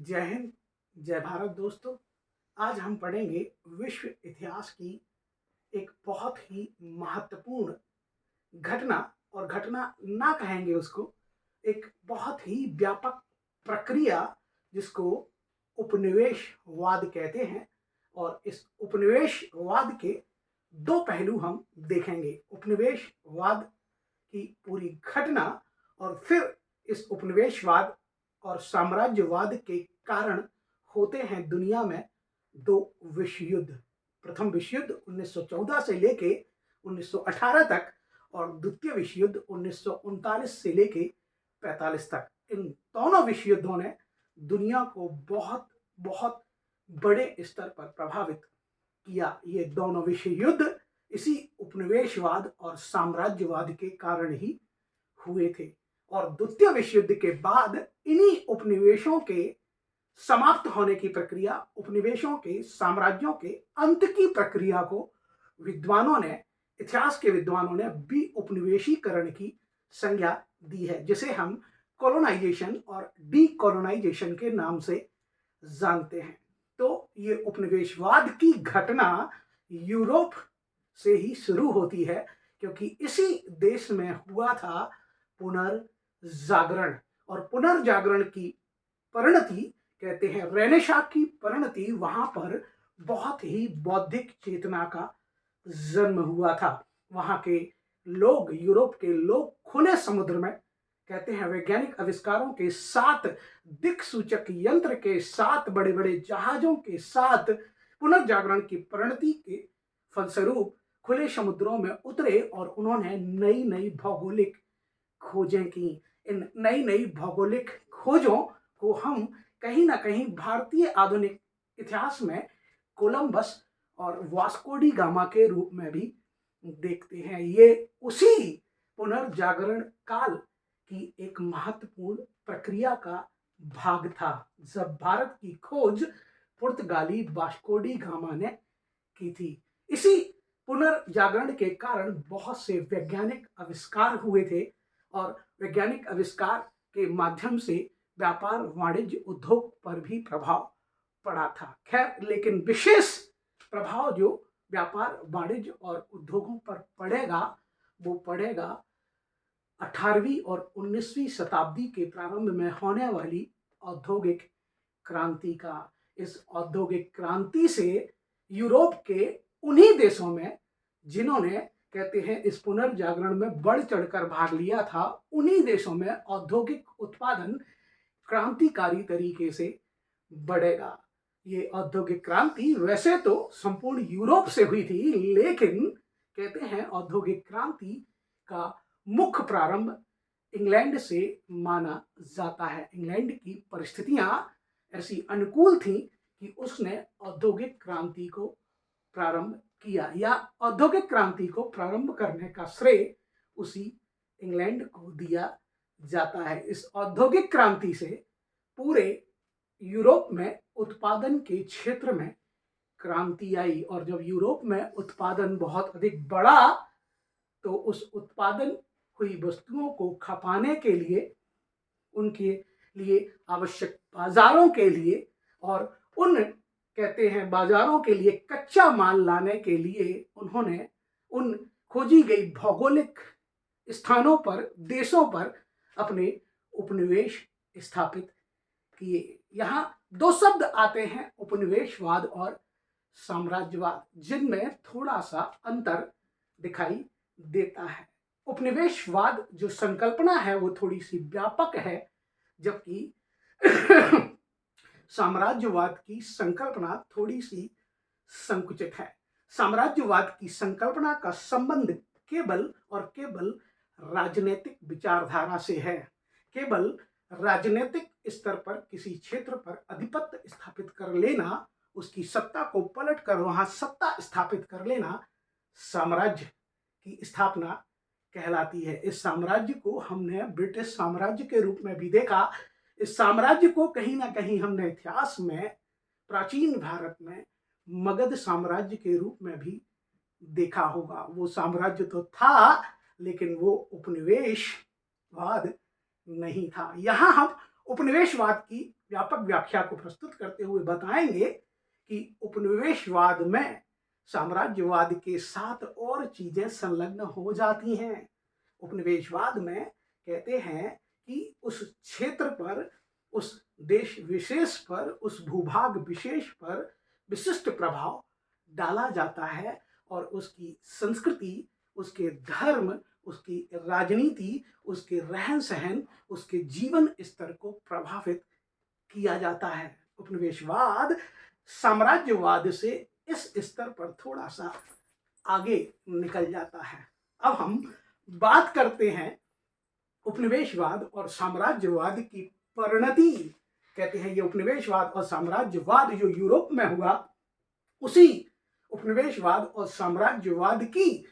जय हिंद, जय भारत दोस्तों। आज हम पढ़ेंगे विश्व इतिहास की एक बहुत ही महत्वपूर्ण घटना, और घटना ना कहेंगे उसको, एक बहुत ही व्यापक प्रक्रिया जिसको उपनिवेशवाद कहते हैं। और इस उपनिवेशवाद के दो पहलू हम देखेंगे, उपनिवेशवाद की पूरी घटना, और फिर इस उपनिवेशवाद और साम्राज्यवाद के कारण होते हैं दुनिया में दो विश्व युद्ध। प्रथम विश्व युद्ध 1914 से लेके 1918 तक, और द्वितीय विश्व युद्ध 1939 से लेके 45 तक। इन दोनों विश्व युद्धों ने दुनिया को बहुत बहुत बड़े स्तर पर प्रभावित किया। ये दोनों विश्व युद्ध इसी उपनिवेशवाद और साम्राज्यवाद के कारण ही हुए थे। और द्वितीय विश्व युद्ध के बाद इन्हीं उपनिवेशों के समाप्त होने की प्रक्रिया, उपनिवेशों के साम्राज्यों के अंत की प्रक्रिया को विद्वानों ने, इतिहास के विद्वानों ने भी उपनिवेशीकरण की संज्ञा दी है, जिसे हम कॉलोनाइजेशन और डीकॉलोनाइजेशन के नाम से जानते हैं। तो ये उपनिवेशवाद की घटना यूरोप से ही शुरू होती है, क्योंकि इसी देश में हुआ था पुनर्जागरण। और पुनर्जागरण की परिणति कहते हैं, रेनेसां की परिणति, वहां पर बहुत ही बौद्धिक चेतना का जन्म हुआ था। वहां के लोग, यूरोप के लोग, खुले समुद्र में, कहते हैं वैज्ञानिक आविष्कारों के साथ, दिक्सूचक यंत्र के साथ, बड़े बड़े जहाजों के साथ, पुनर्जागरण की परिणति के फलस्वरूप खुले समुद्रों में उतरे और उन्होंने नई नई भौगोलिक खोजें की। इन नई नई भौगोलिक खोजों को हम कहीं ना कहीं भारतीय आधुनिक इतिहास में कोलंबस और वास्को डी गामा के रूप में भी देखते हैं। ये उसी पुनर्जागरण काल की एक महत्वपूर्ण प्रक्रिया का भाग था, जब भारत की खोज पुर्तगाली वास्को डी गामा ने की थी। इसी पुनर्जागरण के कारण बहुत से वैज्ञानिक आविष्कार हुए थे, और वैज्ञानिक आविष्कार के माध्यम से व्यापार, वाणिज्य, उद्योग पर भी प्रभाव पड़ा था। खैर, लेकिन विशेष प्रभाव जो व्यापार, वाणिज्य और उद्योगों पर पड़ेगा, वो पड़ेगा 18वीं और 19वीं शताब्दी के प्रारंभ में होने वाली औद्योगिक क्रांति का। इस औद्योगिक क्रांति से यूरोप के उन्हीं देशों में जिन्होंने, कहते हैं, इस पुनर्जागरण में बढ़ चढ़कर भाग लिया था, उन्हीं देशों में औद्योगिक उत्पादन क्रांतिकारी तरीके से बढ़ेगा। ये औद्योगिक क्रांति वैसे तो संपूर्ण यूरोप से हुई थी, लेकिन कहते हैं औद्योगिक क्रांति का मुख्य प्रारंभ इंग्लैंड से माना जाता है। इंग्लैंड की परिस्थितियां ऐसी अनुकूल थी कि उसने औद्योगिक क्रांति को प्रारंभ किया, या औद्योगिक क्रांति को प्रारंभ करने का श्रेय उसी इंग्लैंड को दिया जाता है। इस औद्योगिक क्रांति से पूरे यूरोप में उत्पादन के क्षेत्र में क्रांति आई, और जब यूरोप में उत्पादन बहुत अधिक बढ़ा, तो उस उत्पादन हुई वस्तुओं को खपाने के लिए, उनके लिए आवश्यक बाजारों के लिए, और उन, कहते हैं, बाजारों के लिए कच्चा माल लाने के लिए उन्होंने उन खोजी गई भौगोलिक स्थानों पर, देशों पर अपने उपनिवेश स्थापित किए। यहाँ दो शब्द आते हैं, उपनिवेशवाद और साम्राज्यवाद, जिनमें थोड़ा सा अंतर दिखाई देता है। उपनिवेशवाद जो संकल्पना है वो थोड़ी सी व्यापक है, जबकि साम्राज्यवाद की संकल्पना थोड़ी सी संकुचित है। साम्राज्यवाद की संकल्पना का संबंध केवल और केवल राजनीतिक विचारधारा से है। केवल राजनीतिक स्तर पर किसी क्षेत्र पर आधिपत्य स्थापित कर लेना, उसकी सत्ता को पलट कर वहां सत्ता स्थापित कर लेना, साम्राज्य की स्थापना कहलाती है। इस साम्राज्य को हमने ब्रिटिश साम्राज्य के रूप में भी देखा। इस साम्राज्य को कहीं ना कहीं हमने इतिहास में, प्राचीन भारत में, मगध साम्राज्य के रूप में भी देखा होगा। वो साम्राज्य तो था, लेकिन वो उपनिवेशवाद नहीं था। यहाँ हम उपनिवेशवाद की व्यापक व्याख्या को प्रस्तुत करते हुए बताएंगे कि उपनिवेशवाद में साम्राज्यवाद के साथ और चीजें संलग्न हो जाती हैं। उपनिवेशवाद में कहते हैं कि उस क्षेत्र पर, उस देश विशेष पर, उस भूभाग विशेष पर विशिष्ट प्रभाव डाला जाता है और उसकी संस्कृति, उसके धर्म, उसकी राजनीति, उसके रहन सहन, उसके जीवन स्तर को प्रभावित किया जाता है। उपनिवेशवाद साम्राज्यवाद से इस स्तर पर थोड़ा सा आगे निकल जाता है। अब हम बात करते हैं उपनिवेशवाद और साम्राज्यवाद की परिणति। कहते हैं ये उपनिवेशवाद और साम्राज्यवाद जो यूरोप में हुआ, उसी उपनिवेशवाद और साम्राज्यवाद की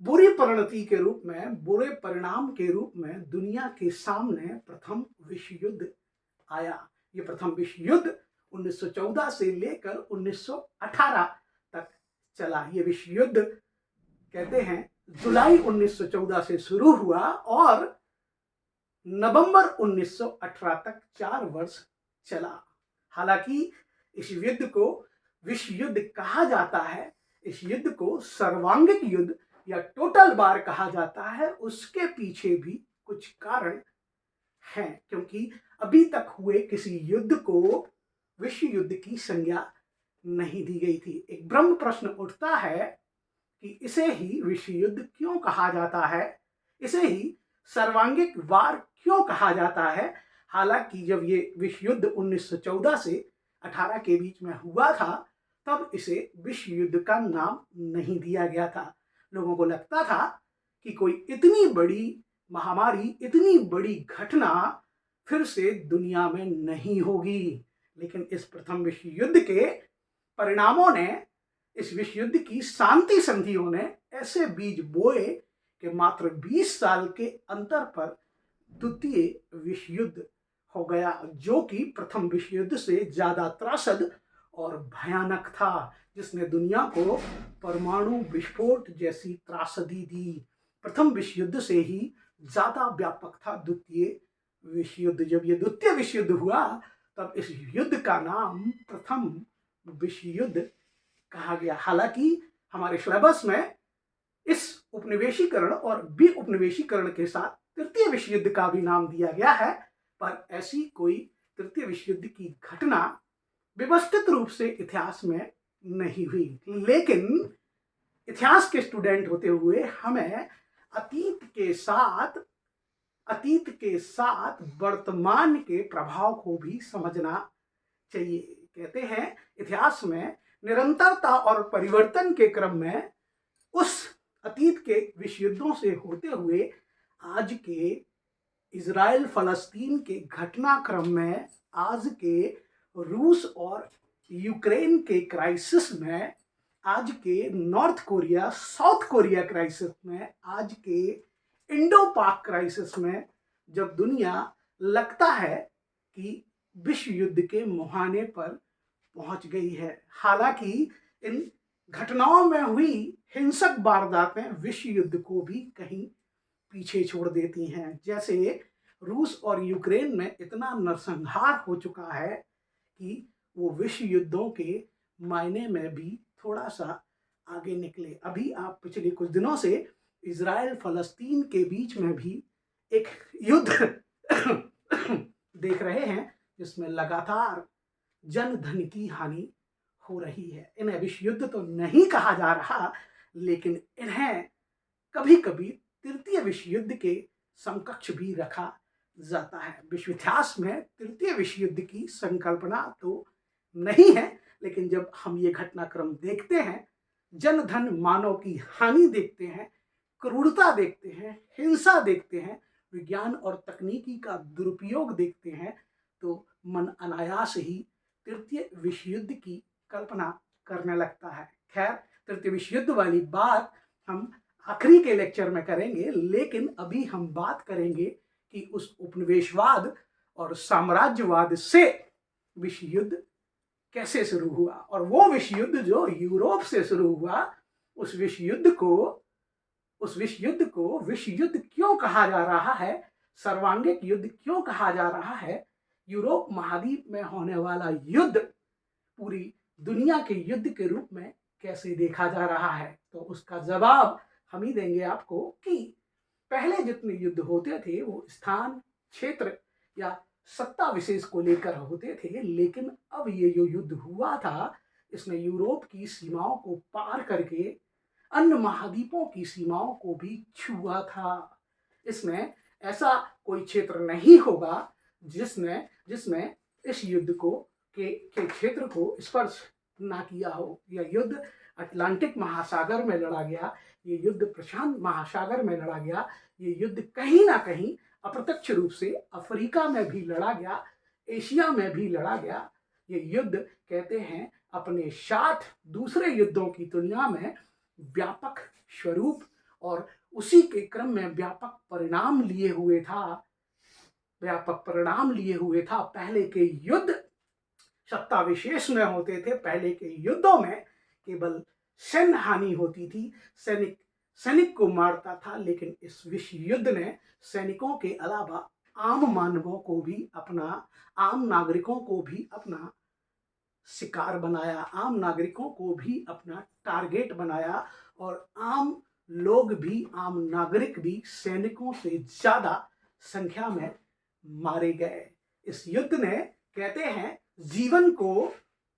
बुरी परिणति के रूप में, बुरे परिणाम के रूप में दुनिया के सामने प्रथम विश्व युद्ध आया। ये प्रथम विश्व युद्ध 1914 से लेकर 1918 तक चला। ये विश्व युद्ध कहते हैं जुलाई 1914 से शुरू हुआ और नवंबर 1918 तक 4 वर्ष चला। हालांकि इस युद्ध को विश्व युद्ध कहा जाता है, इस युद्ध को सर्वांगिक युद्ध या टोटल वार कहा जाता है, उसके पीछे भी कुछ कारण हैं, क्योंकि अभी तक हुए किसी युद्ध को विश्व युद्ध की संज्ञा नहीं दी गई थी। एक ब्रह्म प्रश्न उठता है कि इसे ही विश्व युद्ध क्यों कहा जाता है, इसे ही सर्वांगिक वार क्यों कहा जाता है। हालांकि जब ये विश्व युद्ध 1914 से 18 के बीच में हुआ था, तब इसे विश्व युद्ध का नाम नहीं दिया गया था। लोगों को लगता था कि कोई इतनी बड़ी महामारी, इतनी बड़ी घटना फिर से दुनिया में नहीं होगी। लेकिन इस प्रथम विश्व युद्ध के परिणामों ने, इस विश्व युद्ध की शांति संधियों ने ऐसे बीज बोए कि मात्र 20 साल के अंतर पर द्वितीय विश्व युद्ध हो गया, जो कि प्रथम विश्व युद्ध से ज्यादा त्रासद और भयानक था, जिसने दुनिया को परमाणु विस्फोट जैसी त्रासदी दी। प्रथम विश्व युद्ध से ही ज्यादा व्यापक था द्वितीय विश्व युद्ध। जब ये द्वितीय विश्व युद्ध हुआ, तब इस युद्ध का नाम प्रथम विश्व युद्ध कहा गया। हालांकि हमारे सिलेबस में इस उपनिवेशीकरण और विउपनिवेशीकरण के साथ तृतीय विश्व युद्ध का भी नाम दिया गया है, पर ऐसी कोई तृतीय विश्व युद्ध की घटना व्यवस्थित रूप से इतिहास में नहीं हुई। लेकिन इतिहास के स्टूडेंट होते हुए हमें अतीत के साथ वर्तमान के प्रभाव को भी समझना चाहिए। कहते हैं इतिहास में निरंतरता और परिवर्तन के क्रम में उस अतीत के विश्व युद्धों से होते हुए आज के इजराइल फलस्तीन के घटनाक्रम में, आज के रूस और यूक्रेन के क्राइसिस में, आज के north Korea south Korea crisis में, आज के इंडो पाक क्राइसिस में, जब दुनिया लगता है कि विश्व युद्ध के मुहाने पर पहुंच गई है। हालांकि इन घटनाओं में हुई हिंसक वारदातें विश्व युद्ध को भी कहीं पीछे छोड़ देती हैं। जैसे रूस और यूक्रेन में इतना नरसंहार हो चुका है कि वो विश्व युद्धों के मायने में भी थोड़ा सा आगे निकले। अभी आप पिछले कुछ दिनों से इजराइल फलस्तीन के बीच में भी एक युद्ध देख रहे हैं, जिसमें लगातार जन धन की हानि हो रही है। इन्हें विश्व युद्ध तो नहीं कहा जा रहा, लेकिन इन्हें कभी कभी तृतीय विश्व युद्ध के समकक्ष भी रखा जाता है। विश्व इतिहास में तृतीय विश्व युद्ध की संकल्पना तो नहीं है, लेकिन जब हम ये घटनाक्रम देखते हैं, जन धन मानव की हानि देखते हैं, क्रूरता देखते हैं, हिंसा देखते हैं, विज्ञान और तकनीकी का दुरुपयोग देखते हैं, तो मन अनायास ही तृतीय विश्व युद्ध की कल्पना करने लगता है। खैर, तृतीय विश्व युद्ध वाली बात हम आखिरी के लेक्चर में करेंगे, लेकिन अभी हम बात करेंगे कि उस उपनिवेशवाद और साम्राज्यवाद से विश्व युद्ध कैसे शुरू हुआ। और वो विश्व युद्ध जो यूरोप से शुरू हुआ, उस विश्व युद्ध को विश्व युद्ध क्यों कहा जा रहा है, सर्वांगिक युद्ध क्यों कहा जा रहा है, यूरोप महाद्वीप में होने वाला युद्ध पूरी दुनिया के युद्ध के रूप में कैसे देखा जा रहा है, तो उसका जवाब हम ही देंगे आपको कि पहले जितने युद्ध होते थे वो स्थान, क्षेत्र या सत्ता विशेष को लेकर होते थे, लेकिन अब ये जो युद्ध हुआ था इसने यूरोप की सीमाओं को पार करके अन्य महाद्वीपों की सीमाओं को भी छुआ था। इसमें ऐसा कोई क्षेत्र नहीं होगा जिसने जिसने इस युद्ध को के क्षेत्र को स्पर्श ना किया हो। यह युद्ध अटलांटिक महासागर में लड़ा गया, ये युद्ध प्रशांत महासागर में लड़ा गया, ये युद्ध कहीं ना कहीं अप्रत्यक्ष रूप से अफ्रीका में भी लड़ा गया, एशिया में भी लड़ा गया। ये युद्ध कहते हैं अपने साथ दूसरे युद्धों की तुलना में व्यापक स्वरूप और उसी के क्रम में व्यापक परिणाम लिए हुए था। पहले के युद्ध सत्ता विशेष में होते थे, पहले के युद्धों में केवल सैन्य हानि होती थी, सैनिक को मारता था, लेकिन इस विश्व युद्ध ने सैनिकों के अलावा आम मानवों को भी आम नागरिकों को भी अपना शिकार बनाया, आम नागरिकों को भी अपना टारगेट बनाया और आम नागरिक भी सैनिकों से ज्यादा संख्या में मारे गए। इस युद्ध ने कहते हैं जीवन को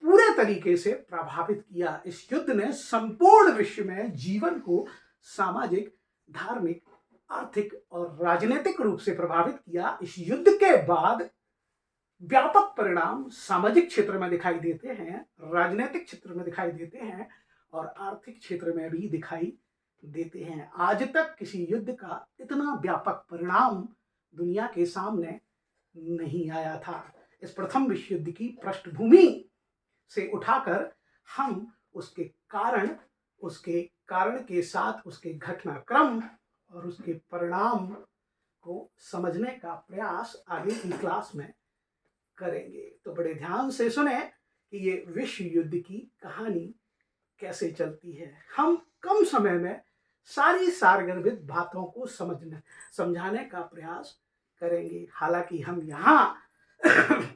पूरे तरीके से प्रभावित किया। इस युद्ध ने संपूर्ण विश्व में जीवन को सामाजिक, धार्मिक, आर्थिक और राजनीतिक रूप से प्रभावित किया। इस युद्ध के बाद व्यापक परिणाम सामाजिक क्षेत्र में दिखाई देते हैं, राजनीतिक क्षेत्र में दिखाई देते हैं और आर्थिक क्षेत्र में भी दिखाई देते हैं। आज तक किसी युद्ध का इतना व्यापक परिणाम दुनिया के सामने नहीं आया था। इस प्रथम विश्व युद्ध की पृष्ठभूमि से उठाकर हम उसके कारण के साथ उसके घटनाक्रम और उसके परिणाम को समझने का प्रयास आगे की क्लास में करेंगे। तो बड़े ध्यान से सुने कि ये विश्व युद्ध की कहानी कैसे चलती है। हम कम समय में सारी सारगर्भित बातों को समझाने का प्रयास करेंगे। हालांकि हम यहाँ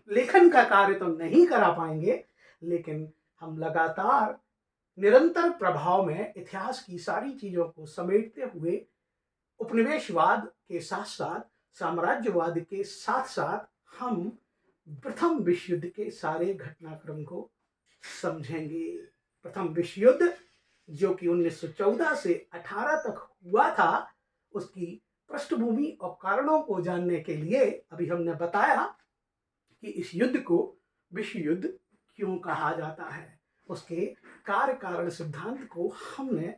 लेखन का कार्य तो नहीं करा पाएंगे, लेकिन हम लगातार निरंतर प्रभाव में इतिहास की सारी चीजों को समेटते हुए उपनिवेशवाद के साथ साथ, साम्राज्यवाद के साथ साथ हम प्रथम विश्व युद्ध के सारे घटनाक्रम को समझेंगे। प्रथम विश्व युद्ध जो कि 1914 से 18 तक हुआ था, उसकी पृष्ठभूमि और कारणों को जानने के लिए अभी हमने बताया कि इस युद्ध को विश्व युद्ध क्यों कहा जाता है। उसके कार्य कारण सिद्धांत को हमने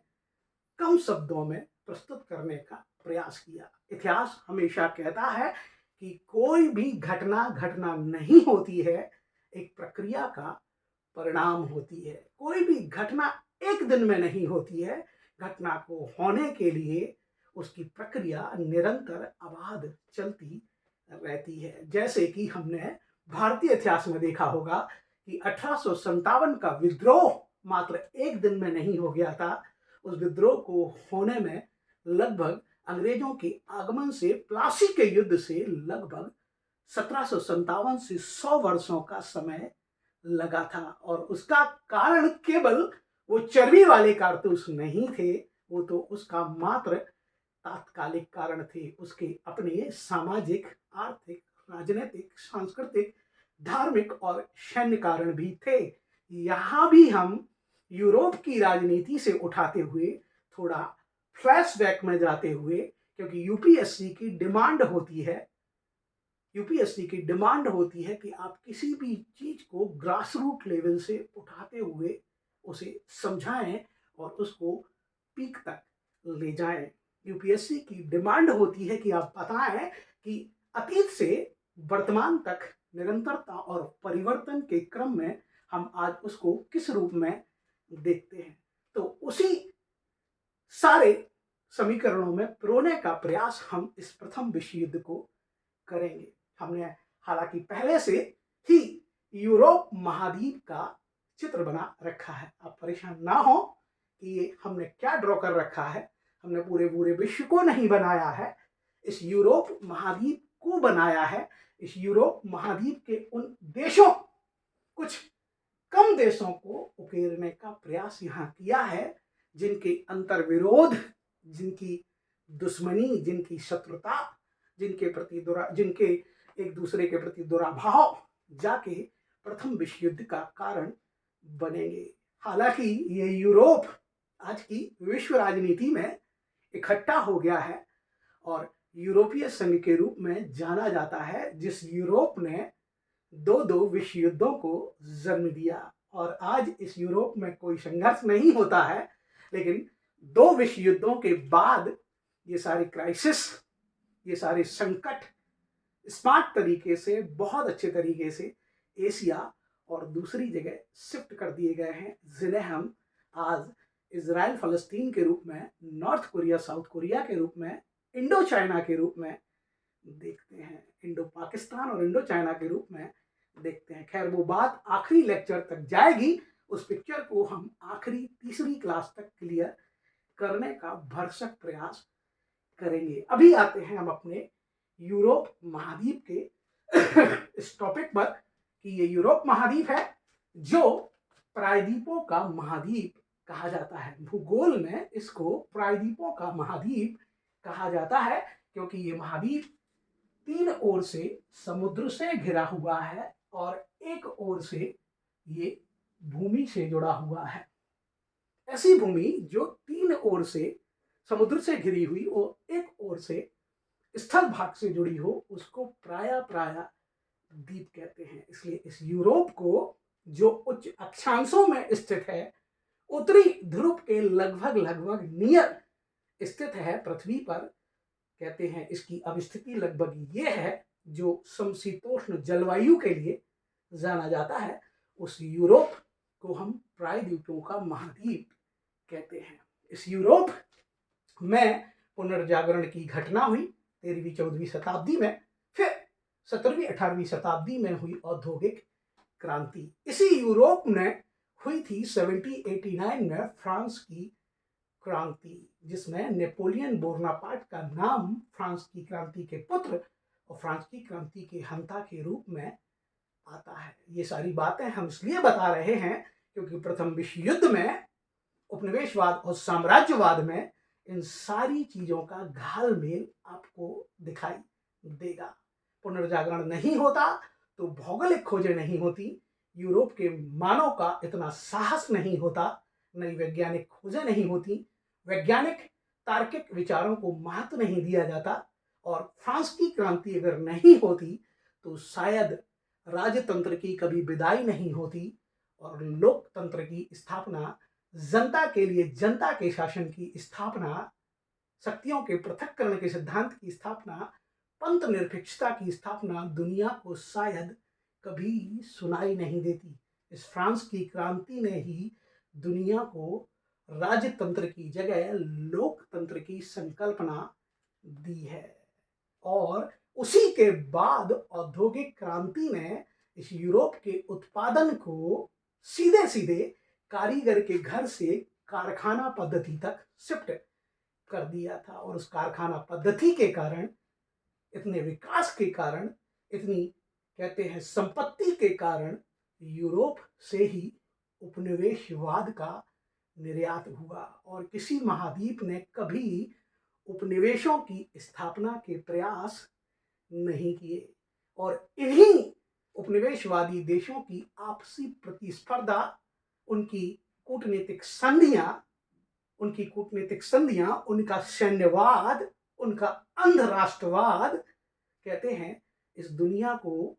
कम शब्दों में प्रस्तुत करने का प्रयास किया। इतिहास हमेशा कहता है कि कोई भी घटना नहीं होती है, एक प्रक्रिया का परिणाम होती है। कोई भी घटना एक दिन में नहीं होती है, घटना को होने के लिए उसकी प्रक्रिया निरंतर अबाध चलती रहती है। जैसे कि हमने भारतीय इतिहास में देखा होगा कि 1857 का विद्रोह मात्र एक दिन में नहीं हो गया था। उस विद्रोह को होने में लगभग अंग्रेजों के आगमन से, प्लासी के युद्ध से लगभग 1757 से 100 वर्षों का समय लगा था। और उसका कारण केवल वो चर्बी वाले कारतूस नहीं थे, वो तो उसका मात्र तात्कालिक कारण थे। उसके अपने सामाजिक, आर्थिक, राजनीतिक, सांस्कृतिक, धार्मिक और सैन्य कारण भी थे। यहाँ भी हम यूरोप की राजनीति से उठाते हुए थोड़ा फ्लैशबैक में जाते हुए, क्योंकि यूपीएससी की डिमांड होती है कि आप किसी भी चीज को ग्रास रूट लेवल से उठाते हुए उसे समझाएं और उसको पीक तक ले जाएं। यूपीएससी की डिमांड होती है कि आप बताएं कि अतीत से वर्तमान तक निरंतरता और परिवर्तन के क्रम में हम आज उसको किस रूप में देखते हैं। तो उसी सारे समीकरणों में पिरोने का प्रयास हम इस प्रथम विश्व युद्ध को करेंगे। हमने हालांकि पहले से ही यूरोप महाद्वीप का चित्र बना रखा है, आप परेशान ना हो कि ये हमने क्या ड्रॉ कर रखा है। हमने पूरे विश्व को नहीं बनाया है, इस यूरोप महाद्वीप को बनाया है। इस यूरोप महाद्वीप के उन देशों, कुछ कम देशों को उकेरने का प्रयास यहाँ किया है जिनके अंतर्विरोध, जिनकी दुश्मनी, जिनकी शत्रुता, जिनके एक दूसरे के प्रति दुराभाव जाके प्रथम विश्व युद्ध का कारण बनेंगे। हालांकि ये यूरोप आज की विश्व राजनीति में इकट्ठा हो गया है और यूरोपीय संघ के रूप में जाना जाता है, जिस यूरोप ने दो दो विश्व युद्धों को जन्म दिया। और आज इस यूरोप में कोई संघर्ष नहीं होता है, लेकिन दो विश्व युद्धों के बाद ये सारे क्राइसिस, ये सारे संकट स्मार्ट तरीके से, बहुत अच्छे तरीके से एशिया और दूसरी जगह शिफ्ट कर दिए गए हैं, जिन्हें हम आज इजराइल फलस्तीन के रूप में, नॉर्थ कोरिया साउथ कोरिया के रूप में, इंडो चाइना के रूप में देखते हैं, इंडो पाकिस्तान और इंडो चाइना के रूप में देखते हैं। खैर वो बात आखिरी लेक्चर तक जाएगी, उस पिक्चर को हम आखिरी तीसरी क्लास तक क्लियर करने का भरसक प्रयास करेंगे। अभी आते हैं हम अपने यूरोप महाद्वीप के इस टॉपिक पर कि ये यूरोप महाद्वीप है जो प्रायद्वीपों का महाद्वीप कहा जाता है। भूगोल में इसको प्रायद्वीपों का महाद्वीप कहा जाता है क्योंकि ये महाद्वीप तीन ओर से समुद्र से घिरा हुआ है और एक ओर से ये भूमि से जुड़ा हुआ है। ऐसी भूमि जो तीन ओर से समुद्र से घिरी हुई और एक ओर से स्थल भाग से जुड़ी हो, उसको प्राय द्वीप कहते हैं। इसलिए इस यूरोप को, जो उच्च अक्षांशों में स्थित है, उत्तरी ध्रुव के लगभग नियर स्थित है पृथ्वी पर, कहते हैं इसकी अवस्थिति लगभग ये है जो समशीतोष्ण जलवायु के लिए जाना जाता है। उस यूरोप को हम प्रायद्वीपों का महाद्वीप कहते हैं। इस यूरोप में पुनर्जागरण की घटना हुई 13वीं 14वीं शताब्दी में, फिर 17वीं 18वीं शताब्दी में हुई औद्योगिक क्रांति। इसी यूरोप में हुई थी 1789 में फ्रांस की क्रांति, जिसमें नेपोलियन बोनापार्ट का नाम फ्रांस की क्रांति के पुत्र और फ्रांस की क्रांति के हंता के रूप में आता है। ये सारी बातें हम इसलिए बता रहे हैं क्योंकि प्रथम विश्व युद्ध में उपनिवेशवाद और साम्राज्यवाद में इन सारी चीजों का घालमेल आपको दिखाई देगा। पुनर्जागरण नहीं होता तो भौगोलिक खोजें नहीं होती, यूरोप के मानव का इतना साहस नहीं होता, नई वैज्ञानिक खोजें नहीं होती, वैज्ञानिक तार्किक विचारों को महत्व नहीं दिया जाता, और फ्रांस की क्रांति अगर नहीं होती तो शायद राजतंत्र की कभी विदाई नहीं होती और लोकतंत्र की स्थापना, जनता के लिए जनता के शासन की स्थापना, शक्तियों के पृथक्करण के सिद्धांत की स्थापना, पंथ निरपेक्षता की स्थापना दुनिया को शायद कभी सुनाई नहीं देती। इस फ्रांस की क्रांति ने ही दुनिया को राजतंत्र की जगह लोकतंत्र की संकल्पना दी है। और उसी के बाद औद्योगिक क्रांति ने इस यूरोप के उत्पादन को सीधे सीधे कारीगर के घर से कारखाना पद्धति तक शिफ्ट कर दिया था। और उस कारखाना पद्धति के कारण, इतने विकास के कारण, इतनी कहते हैं संपत्ति के कारण यूरोप से ही उपनिवेशवाद का निर्यात हुआ और किसी महाद्वीप ने कभी उपनिवेशों की स्थापना के प्रयास नहीं किए। और इन्हीं उपनिवेशवादी देशों की आपसी प्रतिस्पर्धा, उनकी कूटनीतिक संधियां, उनका सैन्यवाद, उनका अंध राष्ट्रवाद, कहते हैं इस दुनिया को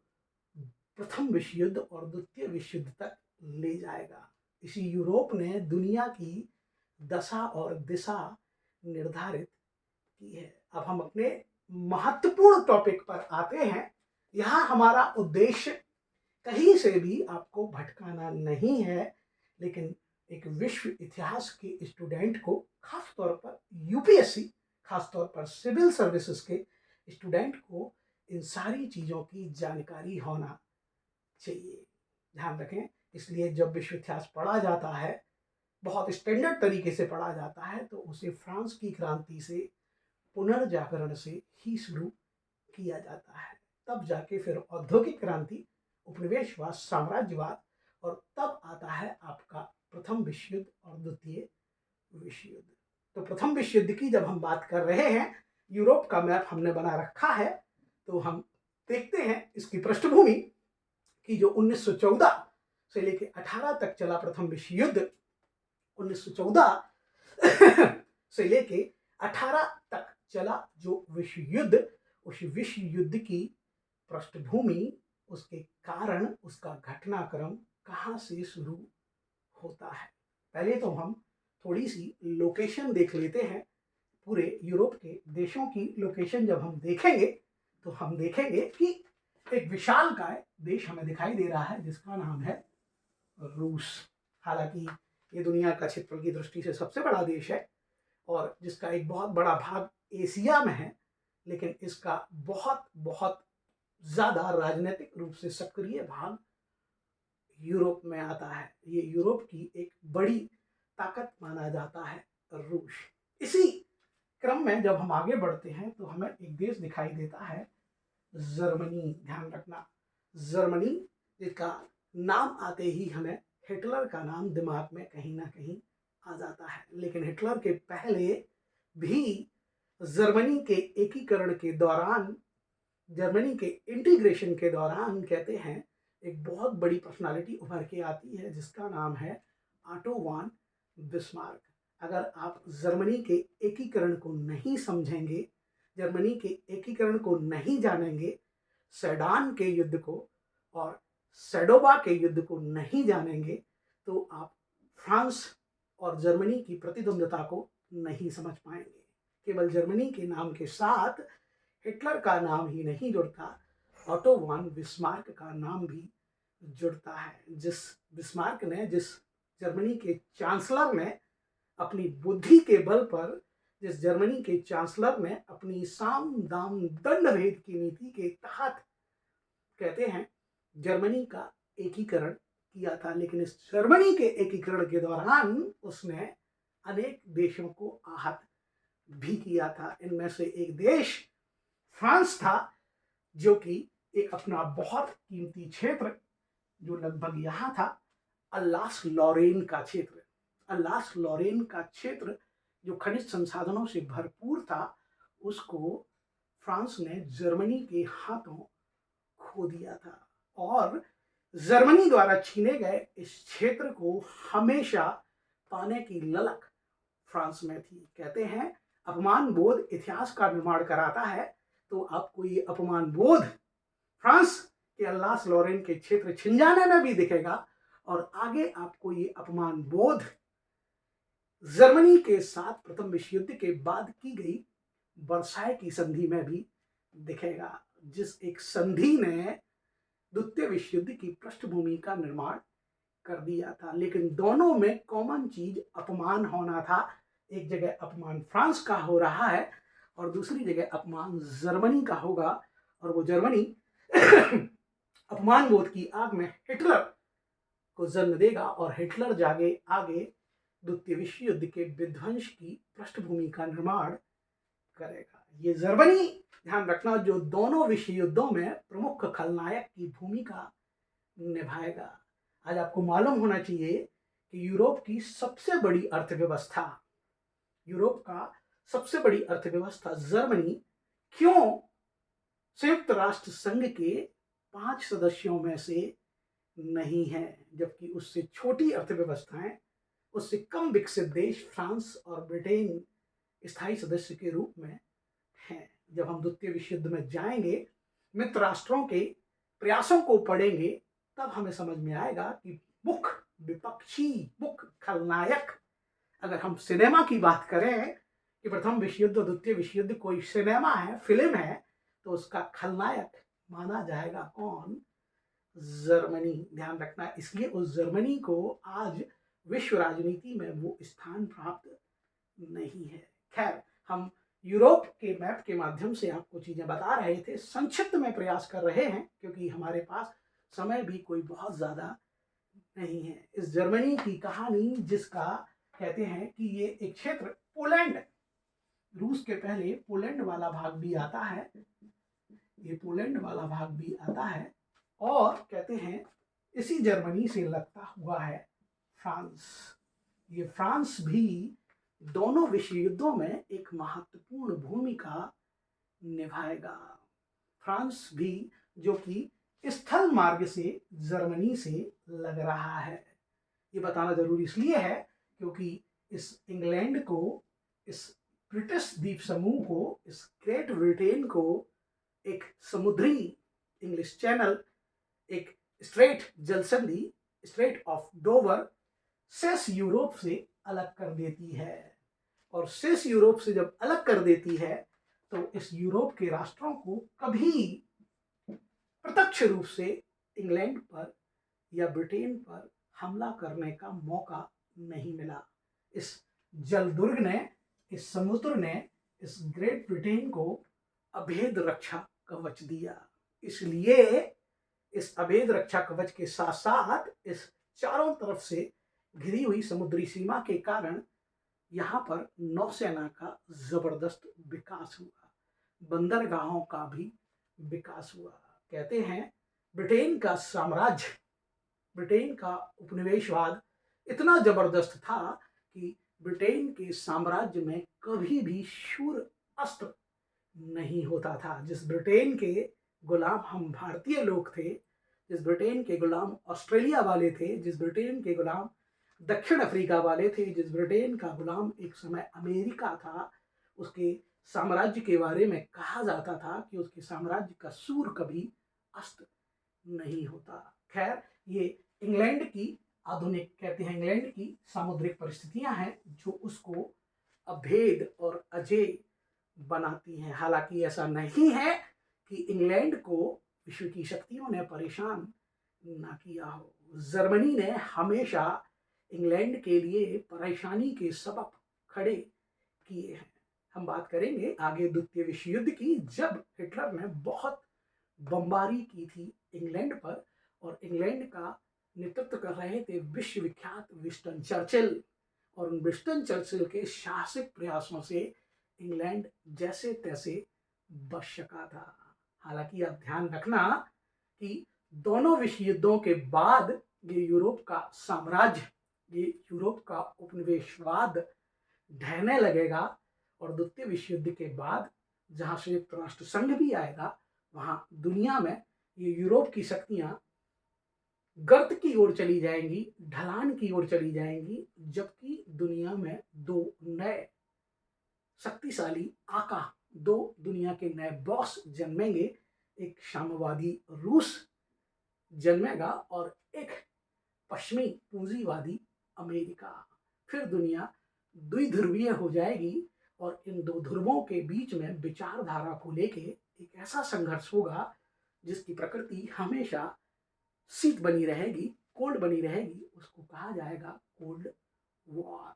प्रथम विश्व युद्ध और द्वितीय विश्व युद्ध तक ले जाएगा। इसी यूरोप ने दुनिया की दशा और दिशा निर्धारित की है। अब हम अपने महत्वपूर्ण टॉपिक पर आते हैं। यहाँ हमारा उद्देश्य कहीं से भी आपको भटकाना नहीं है, लेकिन एक विश्व इतिहास के स्टूडेंट को, खासतौर पर यूपीएससी, खासतौर पर सिविल सर्विसेज के स्टूडेंट को इन सारी चीज़ों की जानकारी होना चाहिए। ध्यान रखें, इसलिए जब विश्व इतिहास पढ़ा जाता है, बहुत स्टैंडर्ड तरीके से पढ़ा जाता है, तो उसे फ्रांस की क्रांति से, पुनर्जागरण से ही शुरू किया जाता है। तब जाके फिर औद्योगिक क्रांति, उपनिवेशवाद, साम्राज्यवाद, और तब आता है आपका प्रथम विश्व युद्ध और द्वितीय विश्व युद्ध। तो प्रथम विश्व युद्ध की जब हम बात कर रहे हैं, यूरोप का मैप हमने बना रखा है, तो हम देखते हैं इसकी पृष्ठभूमि कि जो 1914 से लेके 18 तक चला प्रथम विश्व युद्ध, 1914 से लेके 18 तक चला जो विश्व युद्ध, उस विश्व युद्ध की पृष्ठभूमि, उसके कारण, उसका घटनाक्रम कहाँ से शुरू होता है। पहले तो हम थोड़ी सी लोकेशन देख लेते हैं। पूरे यूरोप के देशों की लोकेशन जब हम देखेंगे तो हम देखेंगे कि एक विशालकाय देश हमें दिखाई दे रहा है जिसका नाम है रूस। हालांकि ये दुनिया का क्षेत्रफल की दृष्टि से सबसे बड़ा देश है और जिसका एक बहुत बड़ा भाग एशिया में है, लेकिन इसका बहुत बहुत ज्यादा राजनीतिक रूप से सक्रिय भाग यूरोप में आता है। ये यूरोप की एक बड़ी ताकत माना जाता है रूस। इसी क्रम में जब हम आगे बढ़ते हैं तो हमें एक देश दिखाई देता है जर्मनी। ध्यान रखना, जर्मनी, जिसका नाम आते ही हमें हिटलर का नाम दिमाग में कहीं ना कहीं आ जाता है। लेकिन हिटलर के पहले भी जर्मनी के एकीकरण के दौरान, जर्मनी के इंटीग्रेशन के दौरान, कहते हैं एक बहुत बड़ी पर्सनालिटी उभर के आती है जिसका नाम है ऑटो वॉन बिस्मार्क। अगर आप जर्मनी के एकीकरण को नहीं समझेंगे, जर्मनी के एकीकरण को नहीं जानेंगे, सेडान के युद्ध को और सेडोबा के युद्ध को नहीं जानेंगे, तो आप फ्रांस और जर्मनी की प्रतिद्वंद्विता को नहीं समझ पाएंगे। केवल जर्मनी के नाम के साथ हिटलर का नाम ही नहीं जुड़ता, ऑटो वॉन बिस्मार्क का नाम भी जुड़ता है। जिस बिस्मार्क ने, जिस जर्मनी के चांसलर ने अपनी बुद्धि के बल पर, जिस जर्मनी के चांसलर ने अपनी साम दाम दंड भेद की नीति के तहत, कहते हैं, जर्मनी का एकीकरण किया था। लेकिन इस जर्मनी के एकीकरण के दौरान उसने अनेक देशों को आहत भी किया था। इनमें से एक देश फ्रांस था, जो कि एक अपना बहुत कीमती क्षेत्र, जो लगभग यहाँ था, अल्लास लॉरेन का क्षेत्र, अल्लास लॉरेन का क्षेत्र जो खनिज संसाधनों से भरपूर था, उसको फ्रांस ने जर्मनी के हाथों खो दिया था। और जर्मनी द्वारा छीने गए इस क्षेत्र को हमेशा पाने की ललक फ्रांस में थी। कहते हैं अपमान बोध इतिहास का निर्माण कराता है, तो आपको ये अपमान बोध फ्रांस के अल्लास लॉरेन के क्षेत्र छिन जाने में भी दिखेगा, और आगे आपको ये अपमान बोध जर्मनी के साथ प्रथम विश्व युद्ध के बाद की गई वर्साय की संधि में भी दिखेगा, जिस एक संधि ने द्वितीय विश्व युद्ध की पृष्ठभूमि का निर्माण कर दिया था। लेकिन दोनों में कॉमन चीज अपमान होना था। एक जगह अपमान फ्रांस का हो रहा है और दूसरी जगह अपमान जर्मनी का होगा, और वो जर्मनी अपमान बोध की आग में हिटलर को जन्म देगा और हिटलर जागे आगे द्वितीय विश्व युद्ध के विध्वंस की पृष्ठभूमि का निर्माण करेगा। ये जर्मनी, ध्यान रखना, जो दोनों विश्व युद्धों में प्रमुख खलनायक की भूमिका निभाएगा। आज आपको मालूम होना चाहिए कि यूरोप की सबसे बड़ी अर्थव्यवस्था, यूरोप का सबसे बड़ी अर्थव्यवस्था जर्मनी क्यों संयुक्त राष्ट्र संघ के 5 सदस्यों में से नहीं है, जबकि उससे छोटी अर्थव्यवस्थाएं, उससे कम विकसित देश फ्रांस और ब्रिटेन स्थायी सदस्य के रूप में हैं। जब हम द्वितीय विश्व युद्ध में जाएंगे, मित्र राष्ट्रों के प्रयासों को पढ़ेंगे, तब हमें समझ में आएगा कि मुख्य विपक्षी, मुख्य खलनायक, अगर हम सिनेमा की बात करें कि प्रथम विश्व युद्ध और द्वितीय विश्व युद्ध कोई सिनेमा है, फिल्म है, तो उसका खलनायक माना जाएगा कौन? जर्मनी। ध्यान रखना, इसलिए उस जर्मनी को आज विश्व राजनीति में वो स्थान प्राप्त नहीं है। खैर, हम यूरोप के मैप के माध्यम से आपको चीजें बता रहे थे, संक्षिप्त में प्रयास कर रहे हैं क्योंकि हमारे पास समय भी कोई बहुत ज्यादा नहीं है। इस जर्मनी की कहानी, जिसका कहते हैं कि ये एक क्षेत्र पोलैंड, रूस के पहले पोलैंड वाला भाग भी आता है, ये पोलैंड वाला भाग भी आता है। और कहते हैं इसी जर्मनी से लगता हुआ है फ्रांस। ये फ्रांस भी दोनों विश्व युद्धों में एक महत्वपूर्ण भूमिका निभाएगा। फ्रांस भी जो कि स्थल मार्ग से जर्मनी से लग रहा है। ये बताना जरूरी इसलिए है क्योंकि इस इंग्लैंड को, इस ब्रिटिश द्वीप समूह को, इस ग्रेट ब्रिटेन को एक समुद्री इंग्लिश चैनल, एक स्ट्रेट जलसंधि, स्ट्रेट ऑफ डोवर, सेस यूरोप से अलग कर देती है। और सेस यूरोप से जब अलग कर देती है तो इस यूरोप के राष्ट्रों को कभी प्रत्यक्ष रूप से इंग्लैंड पर या ब्रिटेन पर हमला करने का मौका नहीं मिला। इस जलदुर्ग ने, इस समुद्र ने इस ग्रेट ब्रिटेन को अभेद रक्षा कवच दिया। इसलिए इस अभेद रक्षा कवच के साथ साथ इस चारों तरफ से घिरी हुई समुद्री सीमा के कारण यहाँ पर नौसेना का जबरदस्त विकास हुआ, बंदरगाहों का भी विकास हुआ। कहते हैं ब्रिटेन का साम्राज्य, ब्रिटेन का उपनिवेशवाद इतना जबरदस्त था कि ब्रिटेन के साम्राज्य में कभी भी शूर अस्त्र नहीं होता था। जिस ब्रिटेन के गुलाम हम भारतीय लोग थे, जिस ब्रिटेन के गुलाम ऑस्ट्रेलिया वाले थे, जिस ब्रिटेन के गुलाम दक्षिण अफ्रीका वाले थे, जिस ब्रिटेन का गुलाम एक समय अमेरिका था, उसके साम्राज्य के बारे में कहा जाता था कि उसके साम्राज्य का सूर कभी अस्त नहीं होता। खैर, ये इंग्लैंड की आधुनिक, कहते हैं इंग्लैंड की सामुद्रिक परिस्थितियां हैं जो उसको अभेद और अजेय बनाती हैं। हालांकि ऐसा नहीं है कि इंग्लैंड को विश्व की शक्तियों ने परेशान ना किया हो। जर्मनी ने हमेशा इंग्लैंड के लिए परेशानी के सबब खड़े किए हैं। हम बात करेंगे आगे द्वितीय विश्व युद्ध की, जब हिटलर ने बहुत बमबारी की थी इंग्लैंड पर और इंग्लैंड का नेतृत्व कर रहे थे विश्वविख्यात विंस्टन चर्चिल। और उन विंस्टन चर्चिल के साहसिक प्रयासों से इंग्लैंड जैसे तैसे बच सका था। हालांकि आप ध्यान रखना कि दोनों विश्व युद्धों के बाद ये यूरोप का साम्राज्य, ये यूरोप का उपनिवेशवाद ढहने लगेगा और द्वितीय विश्व युद्ध के बाद जहां संयुक्त राष्ट्र संघ भी आएगा, वहां दुनिया में ये यूरोप की शक्तियां गर्त की ओर चली जाएंगी, ढलान की ओर चली जाएंगी, जबकि दुनिया में दो नए शक्तिशाली आका, दो दुनिया के नए बॉस जन्मेंगे। एक साम्यवादी रूस जन्मेगा और एक पश्चिमी पूंजीवादी अमेरिका। फिर दुनिया द्विध्रुवीय हो जाएगी और इन दो ध्रुवों के बीच में विचारधारा को लेके एक ऐसा संघर्ष होगा जिसकी प्रकृति हमेशा शीत बनी रहेगी, कोल्ड बनी रहेगी। उसको कहा जाएगा कोल्ड वॉर।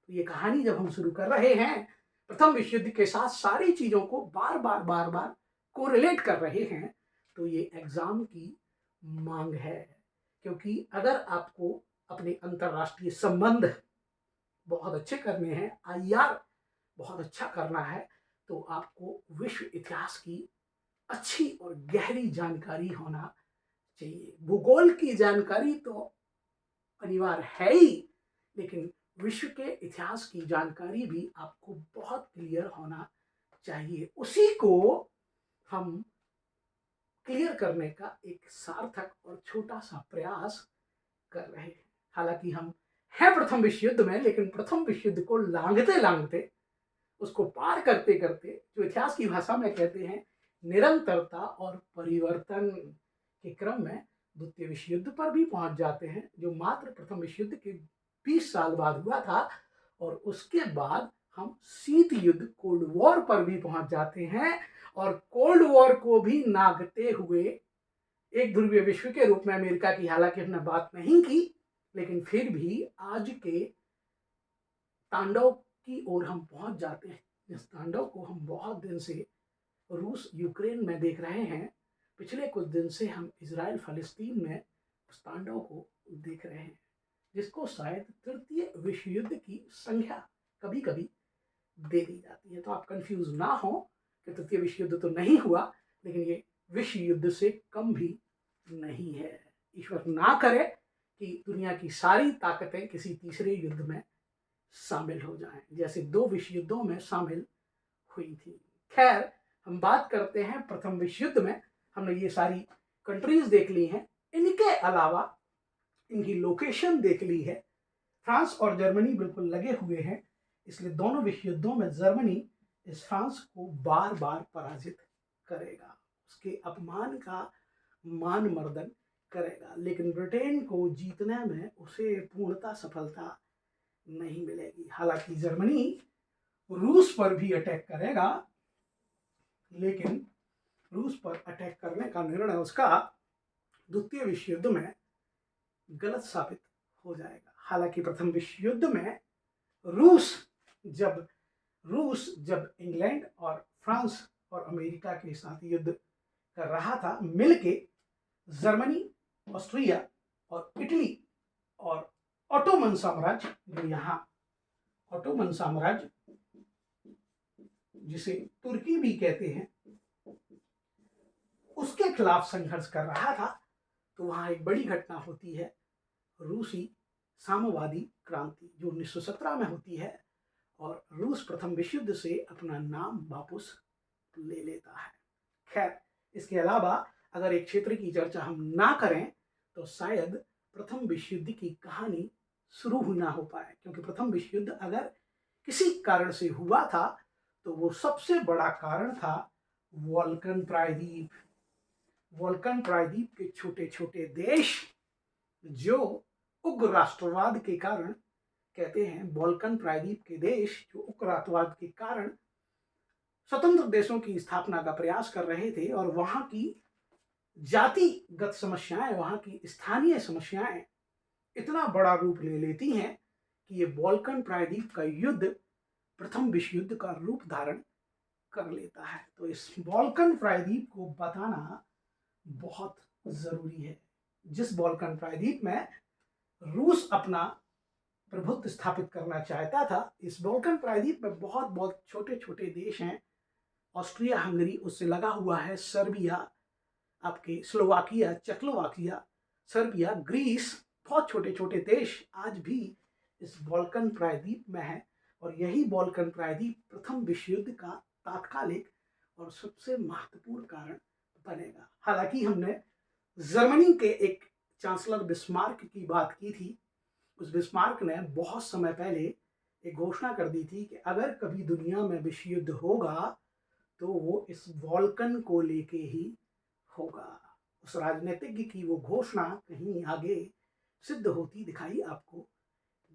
तो ये कहानी जब हम शुरू कर रहे हैं प्रथम विश्व युद्ध के साथ सारी चीजों को बार बार कोरिलेट कर रहे हैं, तो ये एग्जाम की मांग है। क्योंकि अगर आपको अपने अंतरराष्ट्रीय संबंध बहुत अच्छे करने हैं, आईआर बहुत अच्छा करना है, तो आपको विश्व इतिहास की अच्छी और गहरी जानकारी होना चाहिए। भूगोल की जानकारी तो अनिवार्य है ही, लेकिन विश्व के इतिहास की जानकारी भी आपको बहुत क्लियर होना चाहिए। उसी को हम क्लियर करने का एक सार्थक और छोटा सा प्रयास कर रहे हैं। हालांकि हम हैं प्रथम विश्व युद्ध में, लेकिन प्रथम विश्व युद्ध को लांघते लांघते, उसको पार करते करते, जो इतिहास की भाषा में कहते हैं निरंतरता और परिवर्तन के क्रम में द्वितीय विश्व युद्ध पर भी पहुंच जाते हैं, जो मात्र प्रथम विश्व युद्ध के 20 साल बाद हुआ था। और उसके बाद हम शीत युद्ध, कोल्ड वॉर पर भी पहुंच जाते हैं और कोल्ड वॉर को भी नागते हुए एक ध्रुवीय विश्व के रूप में अमेरिका की हालांकि हमने बात नहीं की, लेकिन फिर भी आज के तांडव की ओर हम पहुंच जाते हैं, जिस तांडव को हम बहुत दिन से रूस यूक्रेन में देख रहे हैं। पिछले कुछ दिन से हम इजराइल फलस्तीन में उस तांडव को देख रहे हैं, जिसको शायद तृतीय विश्व युद्ध की संख्या कभी कभी दे दी जाती है। तो आप कंफ्यूज ना हो कि तृतीय विश्व युद्ध तो नहीं हुआ, लेकिन ये विश्व युद्ध से कम भी नहीं है। ईश्वर ना करे कि दुनिया की सारी ताकतें किसी तीसरे युद्ध में शामिल हो जाएं, जैसे 2 विश्व युद्धों में शामिल हुई थी। खैर, हम बात करते हैं प्रथम विश्व युद्ध में। हमने ये सारी कंट्रीज देख ली हैं, इनके अलावा इनकी लोकेशन देख ली है। फ्रांस और जर्मनी बिल्कुल लगे हुए हैं, इसलिए दोनों विश्व युद्धों में जर्मनी इस फ्रांस को बार बार पराजित करेगा, उसके अपमान का मान मर्दन करेगा, लेकिन ब्रिटेन को जीतने में उसे पूर्णतः सफलता नहीं मिलेगी। हालांकि जर्मनी रूस पर भी अटैक करेगा, लेकिन रूस पर अटैक करने का निर्णय उसका द्वितीय विश्व युद्ध में गलत साबित हो जाएगा। हालांकि प्रथम विश्व युद्ध में रूस जब इंग्लैंड और फ्रांस और अमेरिका के साथ युद्ध कर रहा था, मिलके जर्मनी, ऑस्ट्रिया और इटली और ऑटोमन साम्राज्य, जो यहाँ ऑटोमन साम्राज्य जिसे तुर्की भी कहते हैं, उसके खिलाफ संघर्ष कर रहा था। तो वहां एक बड़ी घटना होती है, रूसी साम्यवादी क्रांति, जो 1917 में होती है, और रूस प्रथम विश्व युद्ध से अपना नाम वापस ले लेता है। खैर, इसके अलावा अगर एक क्षेत्र की चर्चा हम ना करें तो शायद प्रथम विश्व युद्ध की कहानी शुरू ही ना हो पाए, क्योंकि प्रथम विश्व युद्ध अगर किसी कारण से हुआ था तो वो सबसे बड़ा कारण था वॉल्कन प्रायद्वीप। वॉल्कन प्रायद्वीप के छोटे छोटे देश जो उग्र राष्ट्रवाद के कारण, कहते हैं वॉल्कन प्रायद्वीप के देश जो उग्र राष्ट्रवाद के कारण स्वतंत्र देशों की स्थापना का प्रयास कर रहे थे, और वहां की जातिगत समस्याएं, वहां की स्थानीय समस्याएं इतना बड़ा रूप ले लेती हैं कि ये वॉल्कन प्रायद्वीप का युद्ध प्रथम विश्व युद्ध का रूप धारण कर लेता है। तो इस वॉल्कन प्रायद्वीप को बताना बहुत जरूरी है। जिस वॉल्कन प्रायद्वीप में रूस अपना प्रभुत्व स्थापित करना चाहता था, इस वॉल्कन प्रायद्वीप में बहुत बहुत छोटे छोटे देश हैं। ऑस्ट्रिया हंगरी उससे लगा हुआ है, सर्बिया, आपके स्लोवाकिया, चेकोस्लोवाकिया, सर्बिया, ग्रीस, बहुत छोटे छोटे देश आज भी इस वॉल्कन प्रायद्वीप में है। और यही वॉल्कन प्रायद्वीप प्रथम विश्व युद्ध का तात्कालिक और सबसे महत्वपूर्ण कारण बनेगा। हालांकि हमने जर्मनी के एक चांसलर बिस्मार्क की बात की थी। उस बिस्मार्क ने बहुत समय पहले एक घोषणा कर दी थी कि अगर कभी दुनिया में विश्व युद्ध होगा तो वो इस वॉल्कन को लेके ही होगा। उस राजनीतिज्ञ की वो घोषणा कहीं आगे सिद्ध होती दिखाई आपको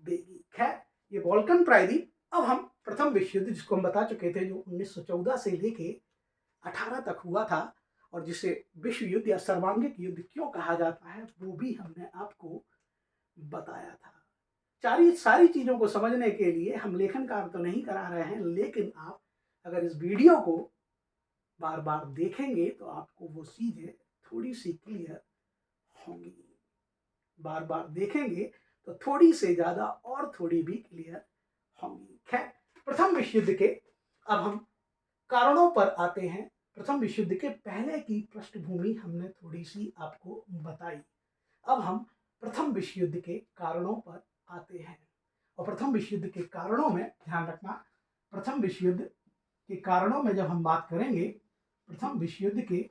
देगी। खैर, ये वॉल्कन प्रायद्वीप, अब हम प्रथम विश्व युद्ध जिसको हम बता चुके थे, जो 1914 से लेके 18 तक हुआ था, और जिसे विश्व युद्ध या सर्वांगिक युद्ध क्यों कहा जाता है, वो भी हमने आपको बताया था। सारी चीजों को समझने के लिए हम लेखन कार्य तो नहीं करा रहे हैं, लेकिन आप अगर इस वीडियो को बार बार देखेंगे तो आपको वो चीजें थोड़ी सी क्लियर होंगी। बार बार देखेंगे तो थोड़ी से ज्यादा और थोड़ी भी क्लियर होंगी। खैर, प्रथम विश्व युद्ध के अब हम कारणों पर आते हैं। प्रथम विश्व युद्ध के पहले की पृष्ठभूमि हमने थोड़ी सी आपको बताई। अब हम प्रथम विश्व युद्ध के कारणों पर आते हैं। और प्रथम विश्व युद्ध के कारणों में ध्यान रखना, प्रथम विश्व युद्ध के कारणों में जब हम बात करेंगे, प्रथम विश्व युद्ध के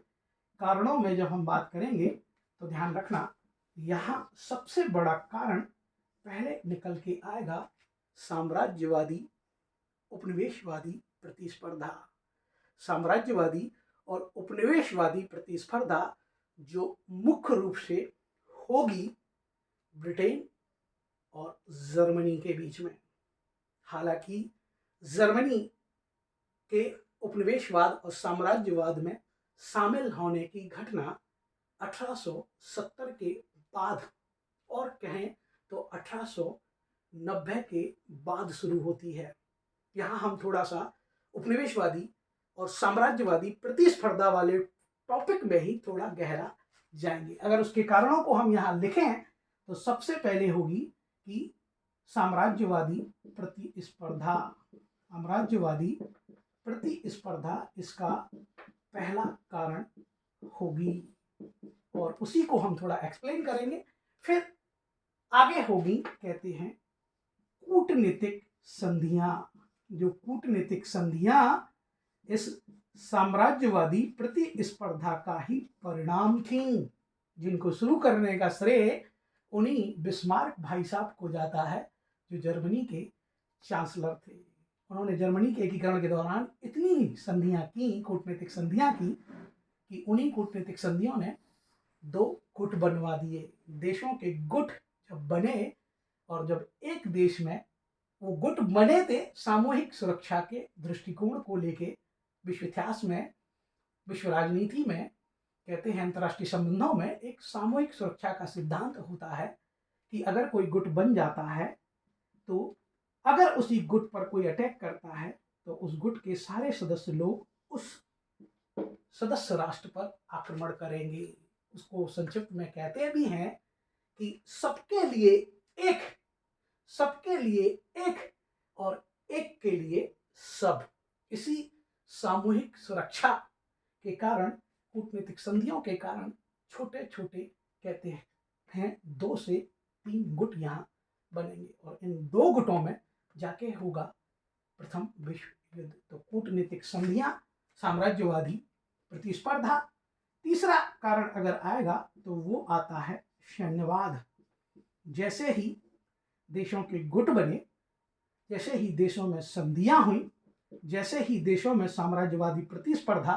कारणों में जब हम बात करेंगे तो ध्यान रखना, यहाँ सबसे बड़ा कारण पहले निकल के आएगा साम्राज्यवादी उपनिवेशवादी प्रतिस्पर्धा। साम्राज्यवादी और उपनिवेशवादी प्रतिस्पर्धा जो मुख्य रूप से होगी ब्रिटेन और जर्मनी के बीच में। हालांकि जर्मनी के उपनिवेशवाद और साम्राज्यवाद में शामिल होने की घटना 1870 के बाद, और कहें तो 1890 के बाद शुरू होती है। यहाँ हम थोड़ा सा उपनिवेशवादी और साम्राज्यवादी प्रतिस्पर्धा वाले टॉपिक में ही थोड़ा गहरा जाएंगे। अगर उसके कारणों को हम यहाँ लिखें तो सबसे पहले होगी कि साम्राज्यवादी प्रतिस्पर्धा। साम्राज्यवादी प्रतिस्पर्धा इसका पहला कारण होगी, और उसी को हम थोड़ा एक्सप्लेन करेंगे। फिर आगे होगी, कहते हैं कूटनीतिक संधियां। जो कूटनीतिक संधियां इस साम्राज्यवादी प्रतिस्पर्धा का ही परिणाम थी, जिनको शुरू करने का श्रेय उन्हीं बिस्मार्क भाई साहब को जाता है, जो जर्मनी के चांसलर थे। उन्होंने जर्मनी के एकीकरण के दौरान इतनी संधियां की, कूटनीतिक संधियां की, कि उन्हीं कूटनीतिक संधियों ने 2 गुट बनवा दिए। देशों के गुट जब बने, और जब एक देश में वो गुट बने थे सामूहिक सुरक्षा के दृष्टिकोण को लेके, विश्व इतिहास में, विश्व राजनीति में, कहते हैं अंतर्राष्ट्रीय संबंधों में एक सामूहिक सुरक्षा का सिद्धांत होता है कि अगर कोई गुट बन जाता है, तो अगर उसी गुट पर कोई अटैक करता है, तो उस गुट के सारे सदस्य लोग उस सदस्य राष्ट्र पर आक्रमण करेंगे। उसको संक्षिप्त में कहते भी हैं कि सबके लिए एक, सबके लिए एक, और एक के लिए सब। इसी सामूहिक सुरक्षा के कारण, कूटनीतिक संधियों के कारण, छोटे छोटे कहते हैं 2 से 3 गुट यहाँ बनेंगे, और इन 2 गुटों में जाके होगा प्रथम विश्व युद्ध। तो कूटनीतिक संधियां, साम्राज्यवादी प्रतिस्पर्धा। तीसरा कारण अगर आएगा तो वो आता है सैन्यवाद। जैसे ही देशों के गुट बने, जैसे ही देशों में संधियां हुई, जैसे ही देशों में साम्राज्यवादी प्रतिस्पर्धा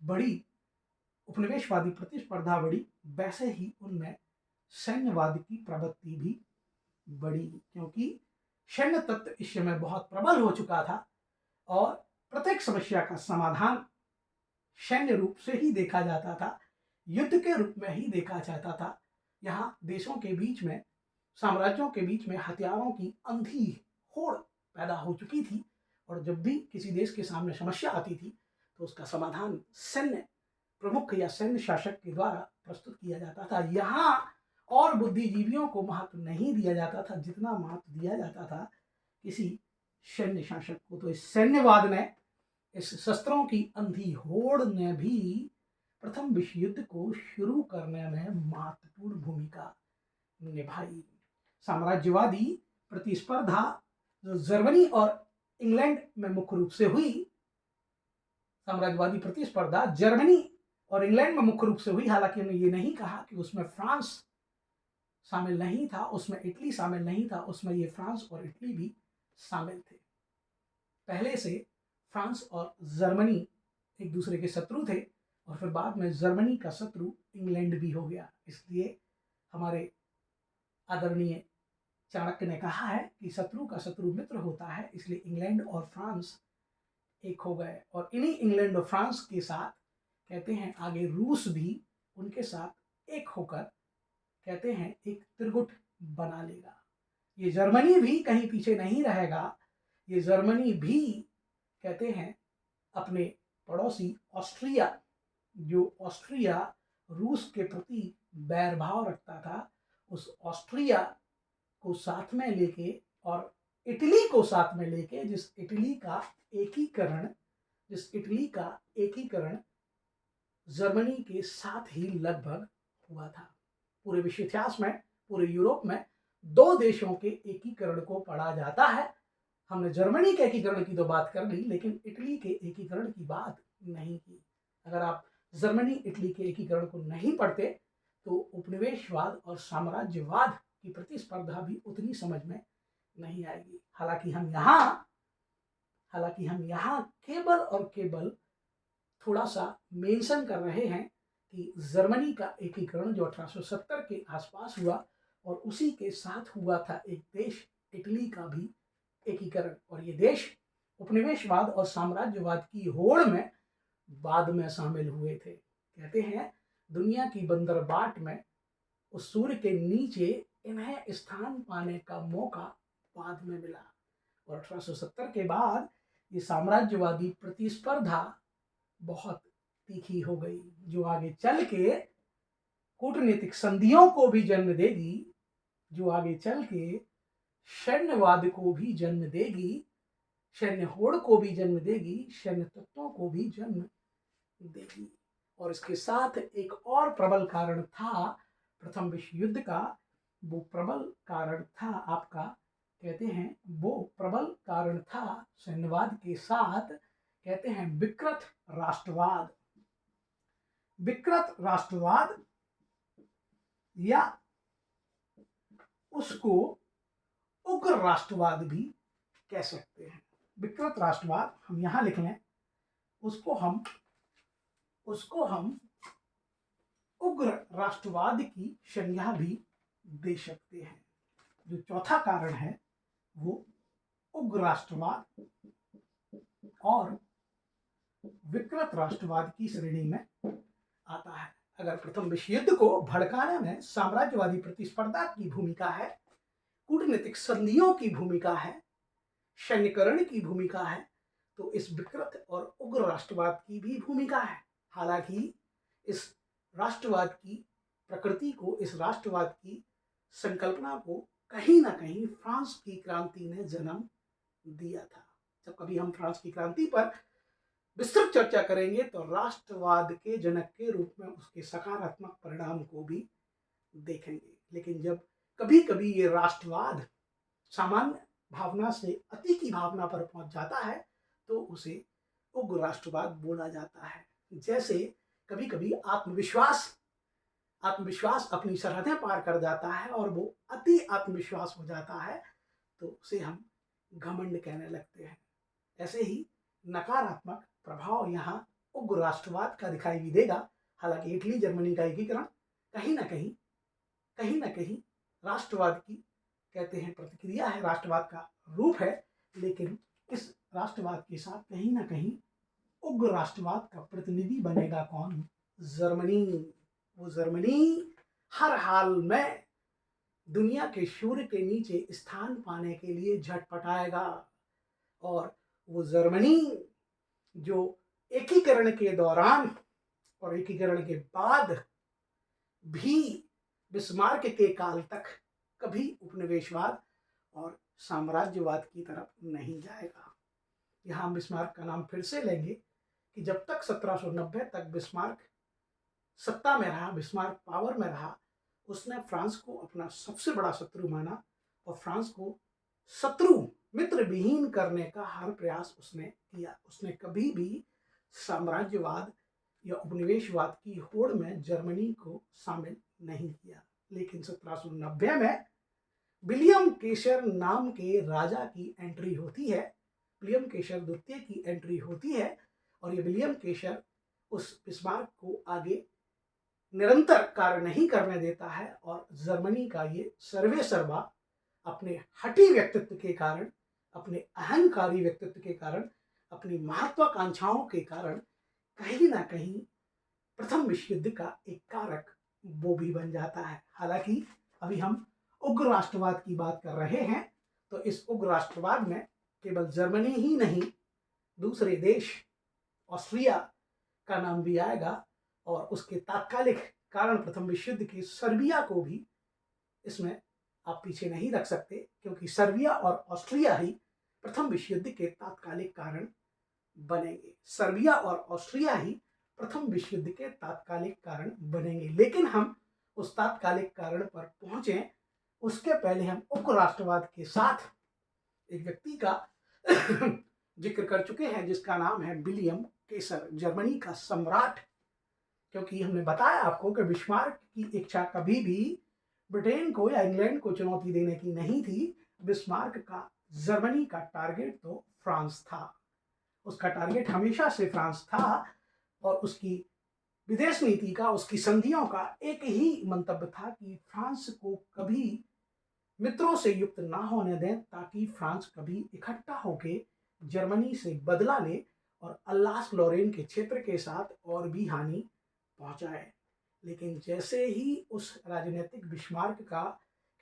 बढ़ी, उपनिवेशवादी प्रतिस्पर्धा बढ़ी, वैसे ही उनमें सैन्यवाद की प्रवृत्ति भी बढ़ी, क्योंकि सैन्य तत्व इस समय बहुत प्रबल हो चुका था, और प्रत्येक समस्या का समाधान सैन्य रूप से ही देखा जाता था, युद्ध के रूप में ही देखा जाता था। यहाँ देशों के बीच में, साम्राज्यों के बीच में हथियारों की अंधी होड़ पैदा हो चुकी थी, और जब भी किसी देश के सामने समस्या आती थी, तो उसका समाधान सैन्य प्रमुख या सैन्य शासक के द्वारा प्रस्तुत किया जाता था। यहाँ और बुद्धिजीवियों को महत्व नहीं दिया जाता था, जितना महत्व दिया जाता था किसी सैन्य शासक को। तो इस सैन्यवाद ने, इस शस्त्रों की अंधी होड़ ने भी प्रथम विश्व युद्ध को शुरू करने में महत्वपूर्ण भूमिका निभाई। साम्राज्यवादी प्रतिस्पर्धा जो जर्मनी और इंग्लैंड में मुख्य रूप से हुई, साम्राज्यवादी प्रतिस्पर्धा जर्मनी और इंग्लैंड में मुख्य रूप से हुई। हालांकि हमने ये नहीं कहा कि उसमें फ्रांस शामिल नहीं था, उसमें इटली शामिल नहीं था, उसमें ये फ्रांस और इटली भी शामिल थे। पहले से फ्रांस और जर्मनी एक दूसरे के शत्रु थे, और फिर बाद में जर्मनी का शत्रु इंग्लैंड भी हो गया। इसलिए हमारे आदरणीय चाणक्य ने कहा है कि शत्रु का शत्रु मित्र होता है, इसलिए इंग्लैंड और फ्रांस एक हो गए। और इन्हीं इंग्लैंड और फ्रांस के साथ कहते हैं आगे रूस भी उनके साथ एक होकर, कहते हैं एक त्रिगुट बना लेगा। ये जर्मनी भी कहीं पीछे नहीं रहेगा। ये जर्मनी भी कहते हैं अपने पड़ोसी ऑस्ट्रिया, जो ऑस्ट्रिया रूस के प्रति बैर भाव रखता था, उस ऑस्ट्रिया को साथ में लेके, और इटली को साथ में लेके, जिस इटली का एकीकरण जर्मनी के साथ ही लगभग हुआ था। पूरे विश्व इतिहास में, पूरे यूरोप में 2 देशों के एकीकरण को पढ़ा जाता है। हमने जर्मनी के एकीकरण की तो बात कर ली, लेकिन इटली के एकीकरण की बात नहीं की। अगर आप जर्मनी इटली के एकीकरण को नहीं पढ़ते, तो उपनिवेशवाद और साम्राज्यवाद की प्रतिस्पर्धा भी उतनी समझ में नहीं आएगी। हालांकि हम यहाँ केवल और केवल थोड़ा सा मेंशन कर रहे हैं कि जर्मनी का एकीकरण जो 1870 के आसपास हुआ, और उसी के साथ हुआ था एक देश इटली का भी एकीकरण, और ये देश उपनिवेशवाद और साम्राज्यवाद की होड़ में बाद में शामिल हुए थे। कहते हैं दुनिया की बंदरबाट में उस सूर्य के नीचे इन्हें स्थान पाने का मौका बाद में मिला, और 1870 के बाद ये साम्राज्यवादी प्रतिस्पर्धा बहुत तीखी हो गई, जो आगे चल के कूटनीतिक संधियों को भी जन्म देगी, जो आगे चल के सैन्यवाद को भी जन्म देगी, सैन्य होड़ को भी जन्म देगी, सैन्य तत्वों को भी जन्म देगी। और इसके साथ एक और प्रबल कारण था प्रथम विश्व युद्ध का, वो प्रबल कारण था आपका, कहते हैं वो प्रबल कारण था सैन्यवाद के साथ, कहते हैं विकृत राष्ट्रवाद। विकृत राष्ट्रवाद या उसको उग्र राष्ट्रवाद भी कह सकते हैं। विकृत राष्ट्रवाद हम यहां लिख लें, उसको हम उग्र राष्ट्रवाद की संज्ञा भी दे सकते हैं। जो चौथा कारण है वो उग्र राष्ट्रवाद और विकृत राष्ट्रवाद की श्रेणी में आता है। अगर प्रथम विश्व युद्ध को भड़काने में साम्राज्यवादी प्रतिस्पर्धा की भूमिका है, कूटनीतिक संधियों की भूमिका है, सैन्यकरण की भूमिका है, तो इस विकृत और उग्र राष्ट्रवाद की भी भूमिका है। हालांकि इस राष्ट्रवाद की प्रकृति को, इस राष्ट्रवाद की संकल्पना को कहीं ना कहीं फ्रांस की क्रांति ने जन्म दिया था। जब कभी हम फ्रांस की क्रांति पर विस्तृत चर्चा करेंगे तो राष्ट्रवाद के जनक के रूप में उसके सकारात्मक परिणाम को भी देखेंगे। लेकिन जब कभी कभी ये राष्ट्रवाद सामान्य भावना से अति की भावना पर पहुंच जाता है तो उसे उग्र राष्ट्रवाद बोला जाता है। जैसे कभी कभी आत्मविश्वास अपनी सरहदें पार कर जाता है और वो अति आत्मविश्वास हो जाता है तो उसे हम घमंड कहने लगते हैं। ऐसे ही नकारात्मक प्रभाव यहाँ उग्र राष्ट्रवाद का दिखाई भी देगा। हालांकि इटली जर्मनी का एकीकरण कहीं ना कहीं राष्ट्रवाद की, कहते हैं, प्रतिक्रिया है, राष्ट्रवाद का रूप है। लेकिन इस राष्ट्रवाद के साथ कहीं ना कहीं उग्र राष्ट्रवाद का प्रतिनिधि बनेगा कौन? जर्मनी। वो जर्मनी हर हाल में दुनिया के सूर्य के नीचे स्थान पाने के लिए झटपटाएगा। और वो जर्मनी जो एकीकरण के दौरान और एकीकरण के बाद भी बिस्मार्क के काल तक कभी उपनिवेशवाद और साम्राज्यवाद की तरफ नहीं जाएगा। यहाँ हम बिस्मार्क का नाम फिर से लेंगे कि जब तक 1790 तक बिस्मार्क सत्ता में रहा, बिस्मार्क पावर में रहा, उसने फ्रांस को अपना सबसे बड़ा शत्रु माना और फ्रांस को शत्रु मित्र विहीन करने का हर प्रयास उसने किया। उसने कभी भी साम्राज्यवाद या उपनिवेशवाद की होड़ में जर्मनी को शामिल नहीं किया। लेकिन 1790 में विलियम केसर नाम के राजा की एंट्री होती है, विलियम केसर द्वितीय की एंट्री होती है और ये विलियम केसर उस बिस्मार्क को आगे निरंतर कार्य नहीं करने देता है और जर्मनी का ये सर्वे सर्वा अपने हठी व्यक्तित्व के कारण, अपने अहंकारी व्यक्तित्व के कारण, अपनी महत्वाकांक्षाओं के कारण कहीं ना कहीं प्रथम विश्व युद्ध का एक कारक वो भी बन जाता है। हालांकि अभी हम उग्र राष्ट्रवाद की बात कर रहे हैं तो इस उग्र राष्ट्रवाद में केवल जर्मनी ही नहीं, दूसरे देश ऑस्ट्रिया का नाम भी आएगा और उसके तात्कालिक कारण प्रथम विश्व युद्ध के सर्बिया को भी इसमें आप पीछे नहीं रख सकते, क्योंकि सर्बिया और ऑस्ट्रिया ही प्रथम विश्व युद्ध के तात्कालिक कारण बनेंगे। सर्बिया और ऑस्ट्रिया ही प्रथम विश्व युद्ध के तात्कालिक कारण बनेंगे। लेकिन हम उस तात्कालिक कारण पर पहुंचे उसके पहले हम उग्र राष्ट्रवाद के साथ एक व्यक्ति का जिक्र कर चुके हैं जिसका नाम है विलियम केसर, जर्मनी का सम्राट। क्योंकि हमने बताया आपको कि बिस्मार्क की इच्छा कभी भी ब्रिटेन को या इंग्लैंड को चुनौती देने की नहीं थी। बिस्मार्क का जर्मनी का टारगेट तो फ्रांस था, उसका टारगेट हमेशा से फ्रांस था और उसकी विदेश नीति का, उसकी संधियों का एक ही मंतव्य था कि फ्रांस को कभी मित्रों से युक्त ना होने दें ताकि फ्रांस कभी इकट्ठा होकर जर्मनी से बदला ले और अल्लास लॉरेन के क्षेत्र के साथ और भी हानि पहुंचाए। लेकिन जैसे ही उस राजनीतिक बिस्मार्क का,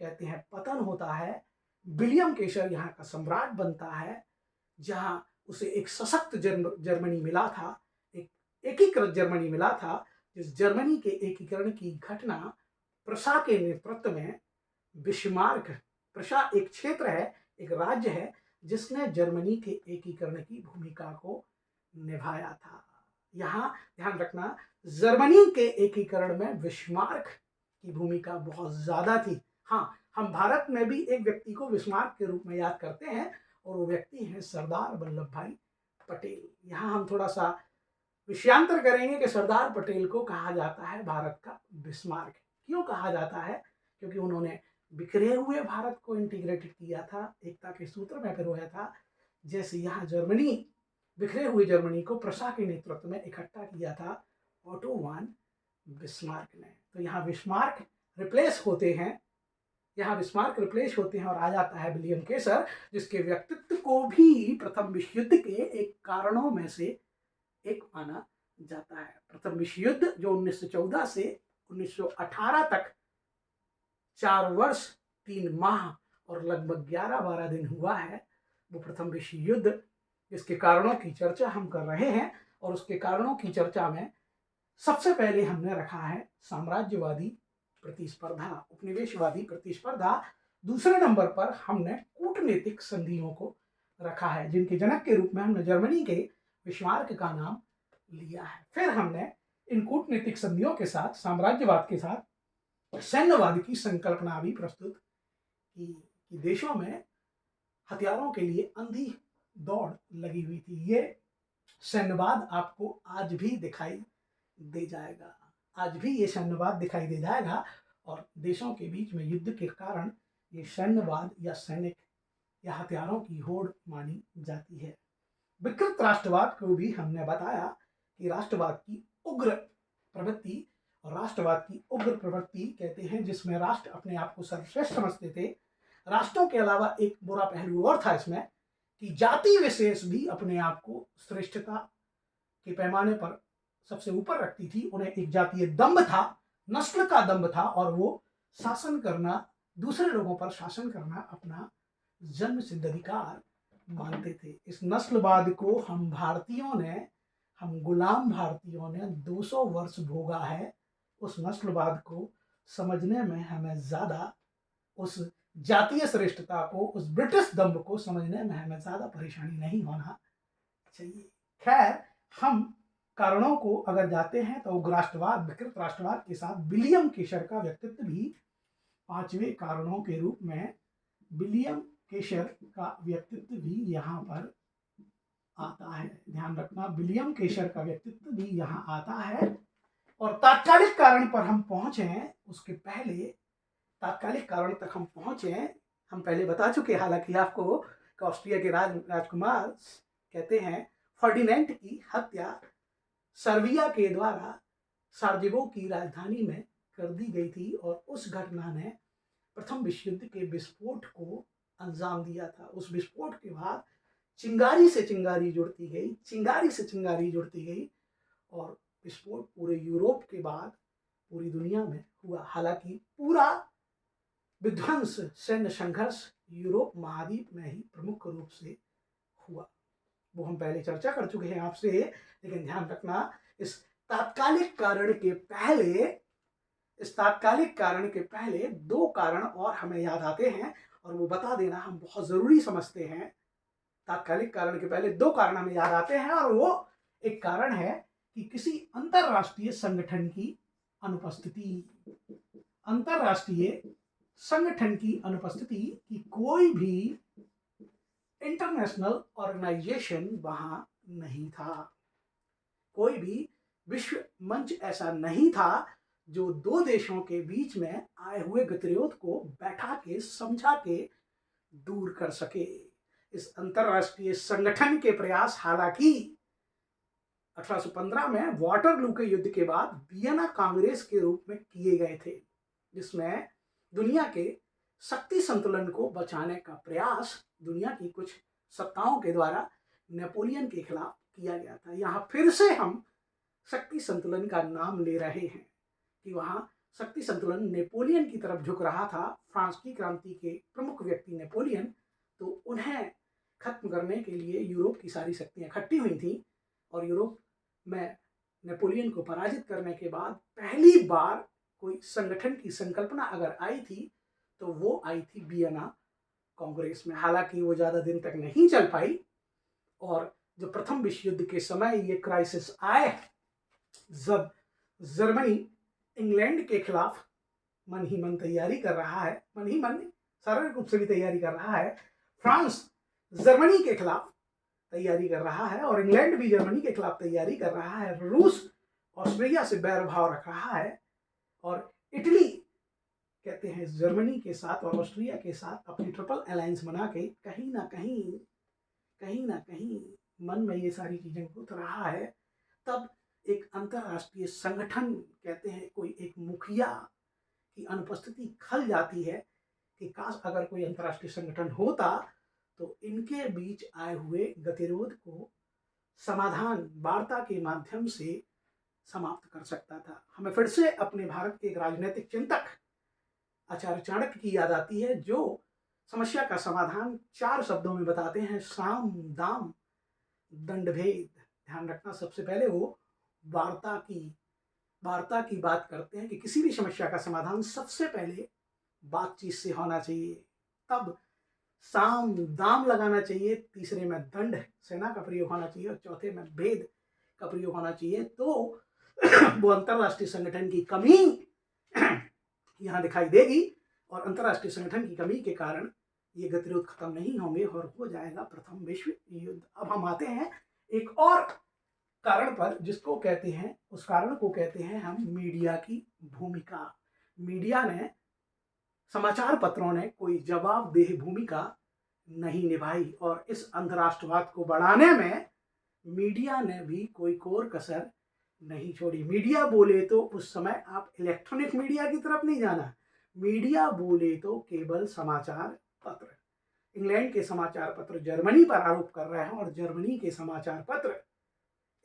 कहते हैं, पतन होता है, विलियम केसर यहाँ का सम्राट बनता है, जहाँ उसे एक सशक्त जर्मनी मिला था, एक एकीकृत जर्मनी मिला था। जिस जर्मनी के एकीकरण की घटना प्रशा के नेतृत्व में, बिस्मार्क, प्रशा एक क्षेत्र है, एक राज्य है जिसने जर्मनी के एकीकरण की भूमिका को निभाया था। यहाँ ध्यान रखना, जर्मनी के एकीकरण में बिस्मार्क की भूमिका बहुत ज्यादा थी। हाँ, हम भारत में भी एक व्यक्ति को बिस्मार्क के रूप में याद करते हैं और वो व्यक्ति है सरदार वल्लभ भाई पटेल। यहाँ हम थोड़ा सा विषयांतर करेंगे कि सरदार पटेल को कहा जाता है भारत का बिस्मार्क। क्यों कहा जाता है? क्योंकि उन्होंने बिखरे हुए भारत को इंटीग्रेटेड किया था, एकता के सूत्र में पिरोया था। जैसे यहाँ जर्मनी, बिखरे हुए जर्मनी को प्रशा के नेतृत्व में इकट्ठा किया था ऑटो वन बिस्मार्क ने। तो यहाँ बिस्मार्क रिप्लेस होते हैं, यहाँ बिस्मार्क रिप्लेस होते हैं और आ जाता है विलियम केसर, जिसके व्यक्तित्व को भी प्रथम विश्व युद्ध के एक कारणों में से एक माना जाता है। प्रथम विश्व युद्ध जो 1914 से 1918 तक 4 वर्ष 3 माह और लगभग 11-12 दिन हुआ है, वो प्रथम विश्व युद्ध, इसके कारणों की चर्चा हम कर रहे हैं। और उसके कारणों की चर्चा में सबसे पहले हमने रखा है साम्राज्यवादी प्रतिस्पर्धा, उपनिवेशवादी प्रतिस्पर्धा। दूसरे नंबर पर हमने कूटनीतिक संधियों को रखा है, जिनके जनक के रूप में हमने जर्मनी के बिस्मार्क का नाम लिया है। फिर हमने इन कूटनीतिक संधियों के साथ, साम्राज्यवाद के साथ सैन्यवाद की संकल्पना भी प्रस्तुत की कि देशों में हथियारों के लिए अंधी दौड़ लगी हुई थी। ये सैन्यवाद आपको आज भी दिखाई दे जाएगा, आज भी ये सैन्यवाद दिखाई दे जाएगा। और देशों के बीच में युद्ध के कारण ये सैन्यवाद या सैनिक या हथियारों की होड़ मानी जाती है। विकृत राष्ट्रवाद को भी हमने बताया कि राष्ट्रवाद की उग्र प्रवृत्ति, और राष्ट्रवाद की उग्र प्रवृत्ति कहते हैं जिसमें राष्ट्र अपने आप को सर्वश्रेष्ठ समझते थे। राष्ट्रों के अलावा एक बुरा पहलू और था इसमें कि जाति विशेष भी अपने आप को श्रेष्ठता के पैमाने पर सबसे ऊपर रखती थी। उन्हें एक जातीय दंभ था, नस्ल का दंभ था, और वो शासन करना, दूसरे लोगों पर शासन करना अपना जन्म सिद्ध अधिकार मानते थे। इस नस्लवाद को हम भारतीयों ने, हम गुलाम भारतीयों ने 200 वर्ष भोगा है। उस नस्लवाद को समझने में हमें ज्यादा, उस जातीय श्रेष्ठता को, उस ब्रिटिश दंभ को समझने में हमें ज्यादा परेशानी नहीं होना चाहिए। खैर, हम कारणों को अगर जाते हैं तो राष्ट्रवाद, विकृत राष्ट्रवाद के साथ विलियम केशर का व्यक्तित्व भी 5वें कारणों के रूप में, विलियम केशर का व्यक्तित्व भी यहाँ पर आता है। ध्यान रखना, विलियम केशर का व्यक्तित्व भी यहाँ आता है। और तात्कालिक कारण पर हम पहुंचे, उसके पहले तात्कालिक कारण तक हम पहुंचे, हम पहले बता चुके हालांकि आपको, ऑस्ट्रिया के राजकुमार कहते हैं फर्डिनेंट की हत्या सर्बिया के द्वारा साराजेवो की राजधानी में कर दी गई थी, और उस घटना ने प्रथम विश्व युद्ध के विस्फोट को अंजाम दिया था। उस विस्फोट के बाद चिंगारी से चिंगारी जुड़ती गई, चिंगारी से चिंगारी जुड़ती गई, और विस्फोट पूरे यूरोप के बाद पूरी दुनिया में हुआ। हालांकि पूरा विध्वंस, सैन्य संघर्ष यूरोप महाद्वीप में ही प्रमुख रूप से हुआ, वो हम पहले चर्चा कर चुके हैं आपसे। लेकिन ध्यान रखना, इस तात्कालिक कारण के पहले 2 कारण और हमें याद आते हैं, और वो बता देना हम बहुत जरूरी समझते हैं। तात्कालिक कारण के पहले 2 कारण हमें याद आते हैं, और वो एक कारण है कि किसी अंतरराष्ट्रीय संगठन की अनुपस्थिति, अंतरराष्ट्रीय संगठन की अनुपस्थिति, की कोई भी इंटरनेशनल ऑर्गेनाइजेशन वहां नहीं था, कोई भी विश्व मंच ऐसा नहीं था जो 2 देशों के बीच में आए हुए गतिरोध को बैठा के, समझा के दूर कर सके। इस अंतरराष्ट्रीय संगठन के प्रयास हालांकि 1815 में वाटरलू के युद्ध के बाद वियना कांग्रेस के रूप में किए गए थे, जिसमें दुनिया के शक्ति संतुलन को बचाने का प्रयास दुनिया की कुछ सत्ताओं के द्वारा नेपोलियन के खिलाफ किया गया था। यहाँ फिर से हम शक्ति संतुलन का नाम ले रहे हैं कि वहाँ शक्ति संतुलन नेपोलियन की तरफ झुक रहा था। फ्रांस की क्रांति के प्रमुख व्यक्ति नेपोलियन, तो उन्हें खत्म करने के लिए यूरोप की सारी शक्तियां इकट्ठी हुई थी, और यूरोप में नेपोलियन को पराजित करने के बाद पहली बार कोई संगठन की संकल्पना अगर आई थी तो वो आई थी वियना कांग्रेस में। हालांकि वो ज़्यादा दिन तक नहीं चल पाई, और जब प्रथम विश्व युद्ध के समय ये क्राइसिस आए, जब जर्मनी इंग्लैंड के खिलाफ मन ही मन तैयारी कर रहा है, मन ही मन शारीरिक रूप से भी तैयारी कर रहा है, फ्रांस जर्मनी के खिलाफ तैयारी कर रहा है और इंग्लैंड भी जर्मनी के खिलाफ तैयारी कर रहा है, रूस ऑस्ट्रेलिया से बैर भाव रख रहा है और इटली कहते हैं जर्मनी के साथ और ऑस्ट्रिया के साथ अपनी ट्रिपल अलायंस बना के कहीं ना कहीं मन में ये सारी चीजें घुस रहा है, तब एक अंतरराष्ट्रीय संगठन कहते हैं कोई एक मुखिया की अनुपस्थिति खल जाती है कि काश अगर कोई अंतरराष्ट्रीय संगठन होता तो इनके बीच आए हुए गतिरोध को समाधान वार्ता के माध्यम से समाप्त कर सकता था। हमें फिर से अपने भारत के एक राजनीतिक चिंतक आचार्य चाणक्य की याद आती है, जो समस्या का समाधान 4 शब्दों में बताते हैं, साम दाम दंड भेद। ध्यान रखना, सबसे पहले वो वार्ता की बात करते हैं कि किसी भी समस्या का समाधान सबसे पहले बातचीत से होना चाहिए, तब साम दाम लगाना चाहिए, तीसरे में दंड सेना का प्रयोग होना चाहिए और चौथे में भेद का प्रयोग होना चाहिए। तो वो अंतरराष्ट्रीय संगठन की कमी यहाँ दिखाई देगी और अंतरराष्ट्रीय संगठन की कमी के कारण ये गतिरोध खत्म नहीं होंगे और हो जाएगा प्रथम विश्व युद्ध। अब हम आते हैं एक और कारण पर, जिसको कहते हैं, उस कारण को कहते हैं हम मीडिया की भूमिका। मीडिया ने, समाचार पत्रों ने कोई जवाबदेह भूमिका नहीं निभाई और इस अंतरराष्ट्रवाद को बढ़ाने में मीडिया ने भी कोई कोर कसर नहीं छोड़ी। मीडिया बोले तो उस समय आप इलेक्ट्रॉनिक मीडिया की तरफ नहीं जाना, मीडिया बोले तो केवल समाचार पत्र। इंग्लैंड के समाचार पत्र जर्मनी पर आरोप कर रहे हैं और जर्मनी के समाचार पत्र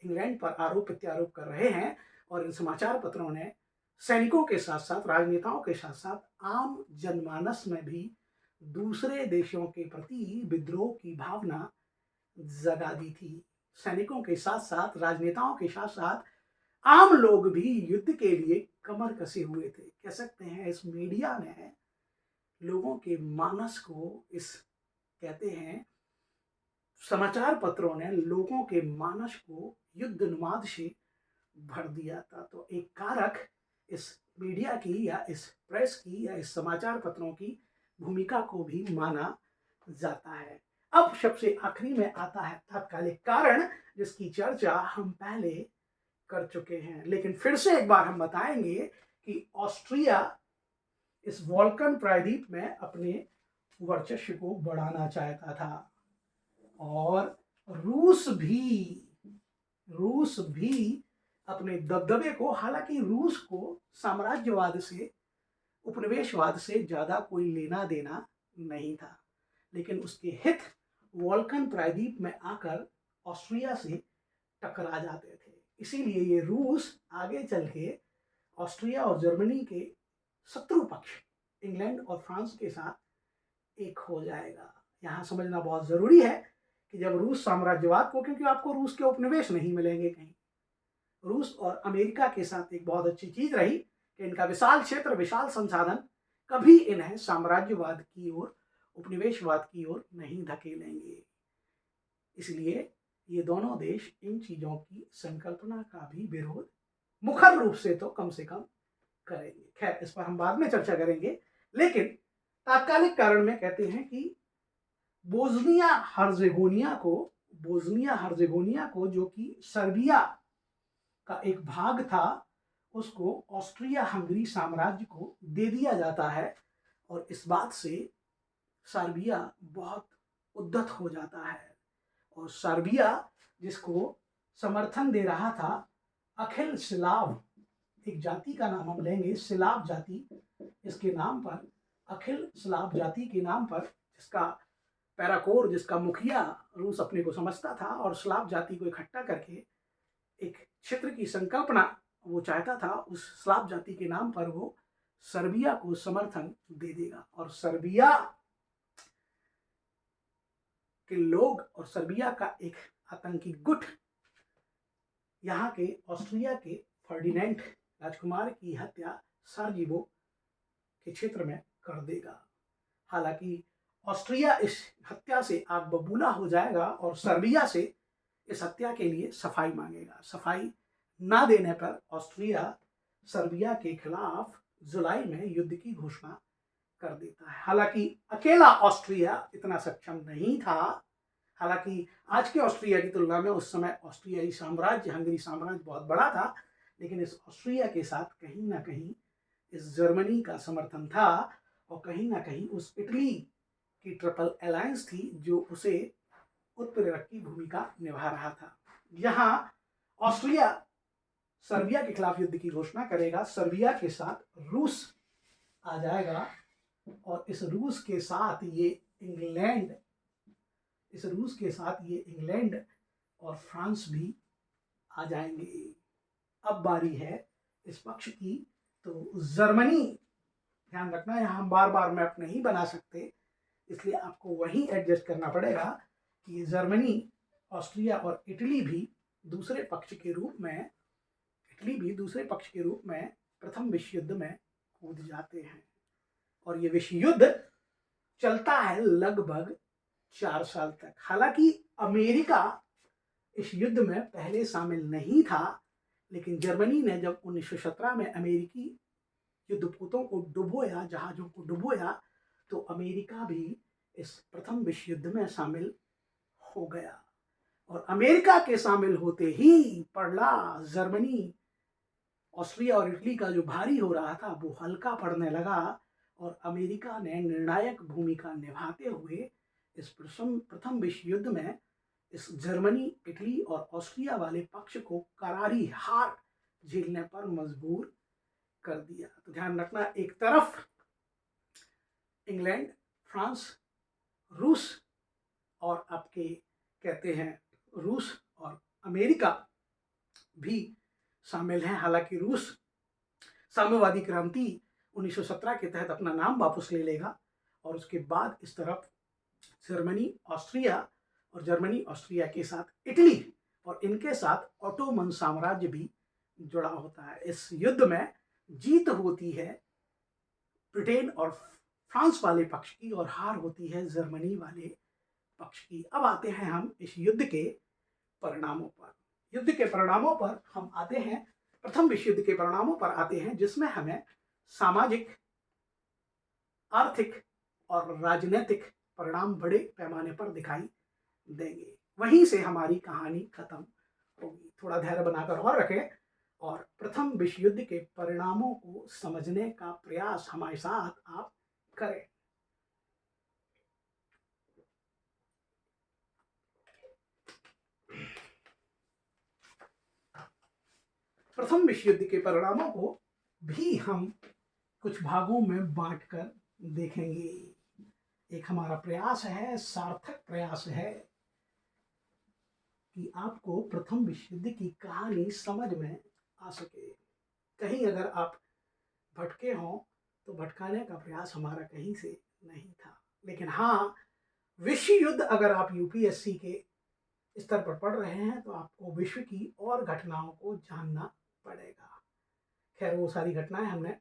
इंग्लैंड पर आरोप प्रत्यारोप कर रहे हैं और इन समाचार पत्रों ने सैनिकों के साथ साथ, राजनेताओं के साथ साथ आम जनमानस में भी दूसरे देशों के प्रति विद्रोह की भावना जगा दी थी। सैनिकों के साथ साथ, राजनेताओं के साथ साथ आम लोग भी युद्ध के लिए कमर कसे हुए थे। कह सकते हैं इस मीडिया ने लोगों के मानस को, इस कहते हैं समाचार पत्रों ने लोगों के मानस को युद्ध उन्माद से भर दिया था। तो एक कारक इस मीडिया की या इस प्रेस की या इस समाचार पत्रों की भूमिका को भी माना जाता है। अब सबसे आखिरी में आता है तात्कालिक कारण, जिसकी चर्चा हम पहले कर चुके हैं, लेकिन फिर से एक बार हम बताएंगे कि ऑस्ट्रिया इस वॉल्कन प्रायद्वीप में अपने वर्चस्व को बढ़ाना चाहता था और रूस भी अपने दबदबे को, हालांकि रूस को साम्राज्यवाद से, उपनिवेशवाद से ज्यादा कोई लेना देना नहीं था, लेकिन उसके हित वॉल्कन प्रायद्वीप में आकर ऑस्ट्रिया से टकरा जाते थे। इसीलिए ये रूस आगे चल के ऑस्ट्रिया और जर्मनी के शत्रु पक्ष इंग्लैंड और फ्रांस के साथ एक हो जाएगा। यहाँ समझना बहुत जरूरी है कि जब रूस साम्राज्यवाद को, क्योंकि आपको रूस के उपनिवेश नहीं मिलेंगे कहीं, रूस और अमेरिका के साथ एक बहुत अच्छी चीज रही कि इनका विशाल क्षेत्र, विशाल संसाधन कभी इन्हें साम्राज्यवाद की ओर, उपनिवेशवाद की ओर नहीं धकेलेंगे। इसलिए ये दोनों देश इन चीजों की संकल्पना का भी विरोध मुखर रूप से तो कम से कम करेंगे। खैर, इस पर हम बाद में चर्चा करेंगे, लेकिन तात्कालिक कारण में कहते हैं कि बोस्निया हर्जेगोनिया को जो कि सर्बिया का एक भाग था, उसको ऑस्ट्रिया हंगरी साम्राज्य को दे दिया जाता है और इस बात से सर्बिया बहुत उद्यत हो जाता है और सर्बिया, जिसको समर्थन दे रहा था अखिल स्लाव, एक जाति का नाम हम लेंगे, स्लाव जाति, इसके नाम पर, अखिल स्लाव जाति के नाम पर, जिसका पैराकोर, जिसका मुखिया रूस अपने को समझता था और स्लाव जाति को इकट्ठा करके एक क्षेत्र की संकल्पना वो चाहता था, उस स्लाव जाति के नाम पर वो सर्बिया को समर्थन दे देगा और सर्बिया के लोग और सर्बिया का एक आतंकी गुट यहाँ के ऑस्ट्रिया के फर्डिनेंड राजकुमार की हत्या साराजेवो के क्षेत्र में कर देगा। हालांकि ऑस्ट्रिया इस हत्या से आग बबूला हो जाएगा और सर्बिया से इस हत्या के लिए सफाई मांगेगा। सफाई ना देने पर ऑस्ट्रिया सर्बिया के खिलाफ जुलाई में युद्ध की घोषणा कर देता है। हालांकि अकेला ऑस्ट्रिया इतना सक्षम नहीं था। हालांकि आज के ऑस्ट्रिया की तुलना में उस समय ऑस्ट्रियाई साम्राज्य, हंगरी साम्राज्य बहुत बड़ा था, लेकिन इस ऑस्ट्रिया के साथ कहीं ना कहीं इस जर्मनी का समर्थन था और कहीं ना कहीं उस इटली की ट्रिपल अलायंस थी जो उसे उत्प्रेरक की भूमिका निभा रहा था। यहाँ ऑस्ट्रिया सर्बिया के खिलाफ युद्ध की घोषणा करेगा, सर्बिया के साथ रूस आ जाएगा और इस रूस के साथ ये इंग्लैंड और फ्रांस भी आ जाएंगे। अब बारी है इस पक्ष की, तो जर्मनी, ध्यान रखना यहाँ हम बार बार मैप नहीं बना सकते, इसलिए आपको वहीं एडजस्ट करना पड़ेगा कि जर्मनी, ऑस्ट्रिया और इटली भी दूसरे पक्ष के रूप में प्रथम विश्व युद्ध में कूद जाते हैं और ये विश्व युद्ध चलता है लगभग 4 साल तक। हालांकि अमेरिका इस युद्ध में पहले शामिल नहीं था, लेकिन जर्मनी ने जब 1917 में अमेरिकी युद्धपोतों को डुबोया, जहाजों को डुबोया, तो अमेरिका भी इस प्रथम विश्व युद्ध में शामिल हो गया और अमेरिका के शामिल होते ही पड़ला जर्मनी, ऑस्ट्रिया और इटली का जो भारी हो रहा था वो हल्का पड़ने लगा और अमेरिका ने निर्णायक भूमिका निभाते हुए इस प्रथम विश्व युद्ध में इस जर्मनी, इटली और ऑस्ट्रिया वाले पक्ष को करारी हार झेलने पर मजबूर कर दिया। तो ध्यान रखना, एक तरफ इंग्लैंड, फ्रांस, रूस और आपके कहते हैं रूस और अमेरिका भी शामिल हैं। हालांकि रूस साम्यवादी क्रांति 1917 के तहत अपना नाम वापस ले लेगा और उसके बाद इस तरफ जर्मनी, ऑस्ट्रिया के साथ इटली और इनके साथ ऑटोमन साम्राज्य भी जुड़ा होता है। इस युद्ध में जीत होती है ब्रिटेन और फ्रांस वाले पक्ष की और हार होती है जर्मनी वाले पक्ष की। अब आते हैं हम इस युद्ध के परिणामों पर। हम आते हैं, प्रथम विश्व युद्ध के परिणामों पर आते हैं, जिसमें हमें सामाजिक, आर्थिक और राजनीतिक परिणाम बड़े पैमाने पर दिखाई देंगे। वहीं से हमारी कहानी खत्म होगी। थोड़ा धैर्य बनाकर और रखें और प्रथम विश्व युद्ध के परिणामों को समझने का प्रयास हमारे साथ आप करें। प्रथम विश्व युद्ध के परिणामों को भी हम कुछ भागों में बांटकर देखेंगे। एक हमारा प्रयास है, सार्थक प्रयास है कि आपको प्रथम विश्व युद्ध की कहानी समझ में आ सके। कहीं अगर आप भटके हों तो भटकाने का प्रयास हमारा कहीं से नहीं था, लेकिन हाँ, विश्व युद्ध अगर आप यूपीएससी के स्तर पर पढ़ रहे हैं तो आपको विश्व की और घटनाओं को जानना पड़ेगा। खैर, वो सारी घटनाएं हमने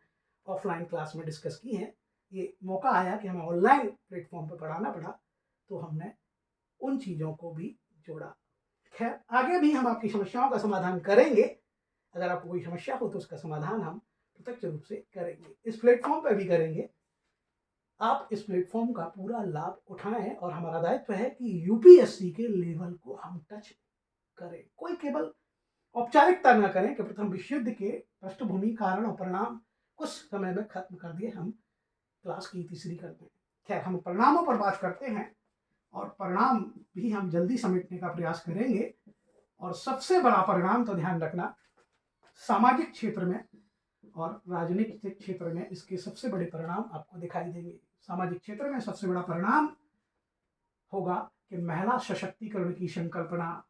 ऑफलाइन क्लास में डिस्कस की हैं। ये मौका आया कि हमें ऑनलाइन प्लेटफॉर्म पर पढ़ाना पड़ा, तो हमने उन चीज़ों को भी जोड़ा। खैर, आगे भी हम आपकी समस्याओं का समाधान करेंगे। अगर आपको कोई समस्या हो तो उसका समाधान हम प्रत्यक्ष रूप से करेंगे, इस प्लेटफॉर्म पर भी करेंगे। आप इस प्लेटफॉर्म का पूरा लाभ उठाएं और हमारा दायित्व है कि यूपीएससी के लेवल को हम टच करें। कोई केवल औपचारिकता न करें कि प्रथम विश्व युद्ध के पृष्ठभूमि, कारण और परिणाम कुछ समय में खत्म कर दिए, हम क्लास की तीसरी करते हैं। खैर, हम परिणामों पर बात करते हैं और परिणाम भी हम जल्दी समेटने का प्रयास करेंगे। और सबसे बड़ा परिणाम, तो ध्यान रखना, सामाजिक क्षेत्र में और राजनीतिक क्षेत्र में इसके सबसे बड़े परिणाम आपको दिखाई देंगे। सामाजिक क्षेत्र में सबसे बड़ा परिणाम होगा कि महिला सशक्तिकरण की संकल्पना।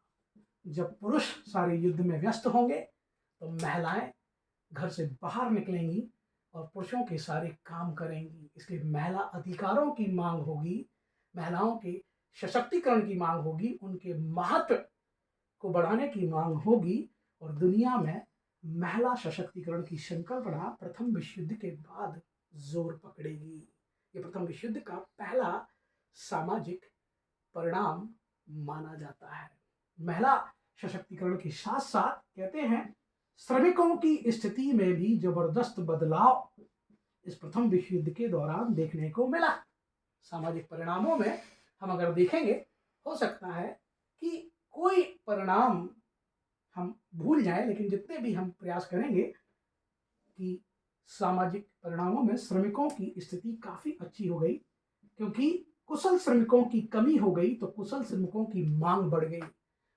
जब पुरुष सारे युद्ध में व्यस्त होंगे तो महिलाएं घर से बाहर निकलेंगी और पुरुषों के सारे काम करेंगी। इसलिए महिला अधिकारों की मांग होगी, महिलाओं के सशक्तिकरण की मांग होगी, उनके महत्व को बढ़ाने की मांग होगी और दुनिया में महिला सशक्तिकरण की संकल्पना प्रथम विश्व युद्ध के बाद जोर पकड़ेगी। ये प्रथम विश्व युद्ध का पहला सामाजिक परिणाम माना जाता है। महिला सशक्तिकरण के साथ साथ कहते हैं श्रमिकों की स्थिति में भी जबरदस्त बदलाव इस प्रथम विश्व युद्ध के दौरान देखने को मिला। सामाजिक परिणामों में हम अगर देखेंगे, हो सकता है कि कोई परिणाम हम भूल जाएं, लेकिन जितने भी हम प्रयास करेंगे कि सामाजिक परिणामों में श्रमिकों की स्थिति काफी अच्छी हो गई, क्योंकि कुशल श्रमिकों की कमी हो गई तो कुशल श्रमिकों की मांग बढ़ गई,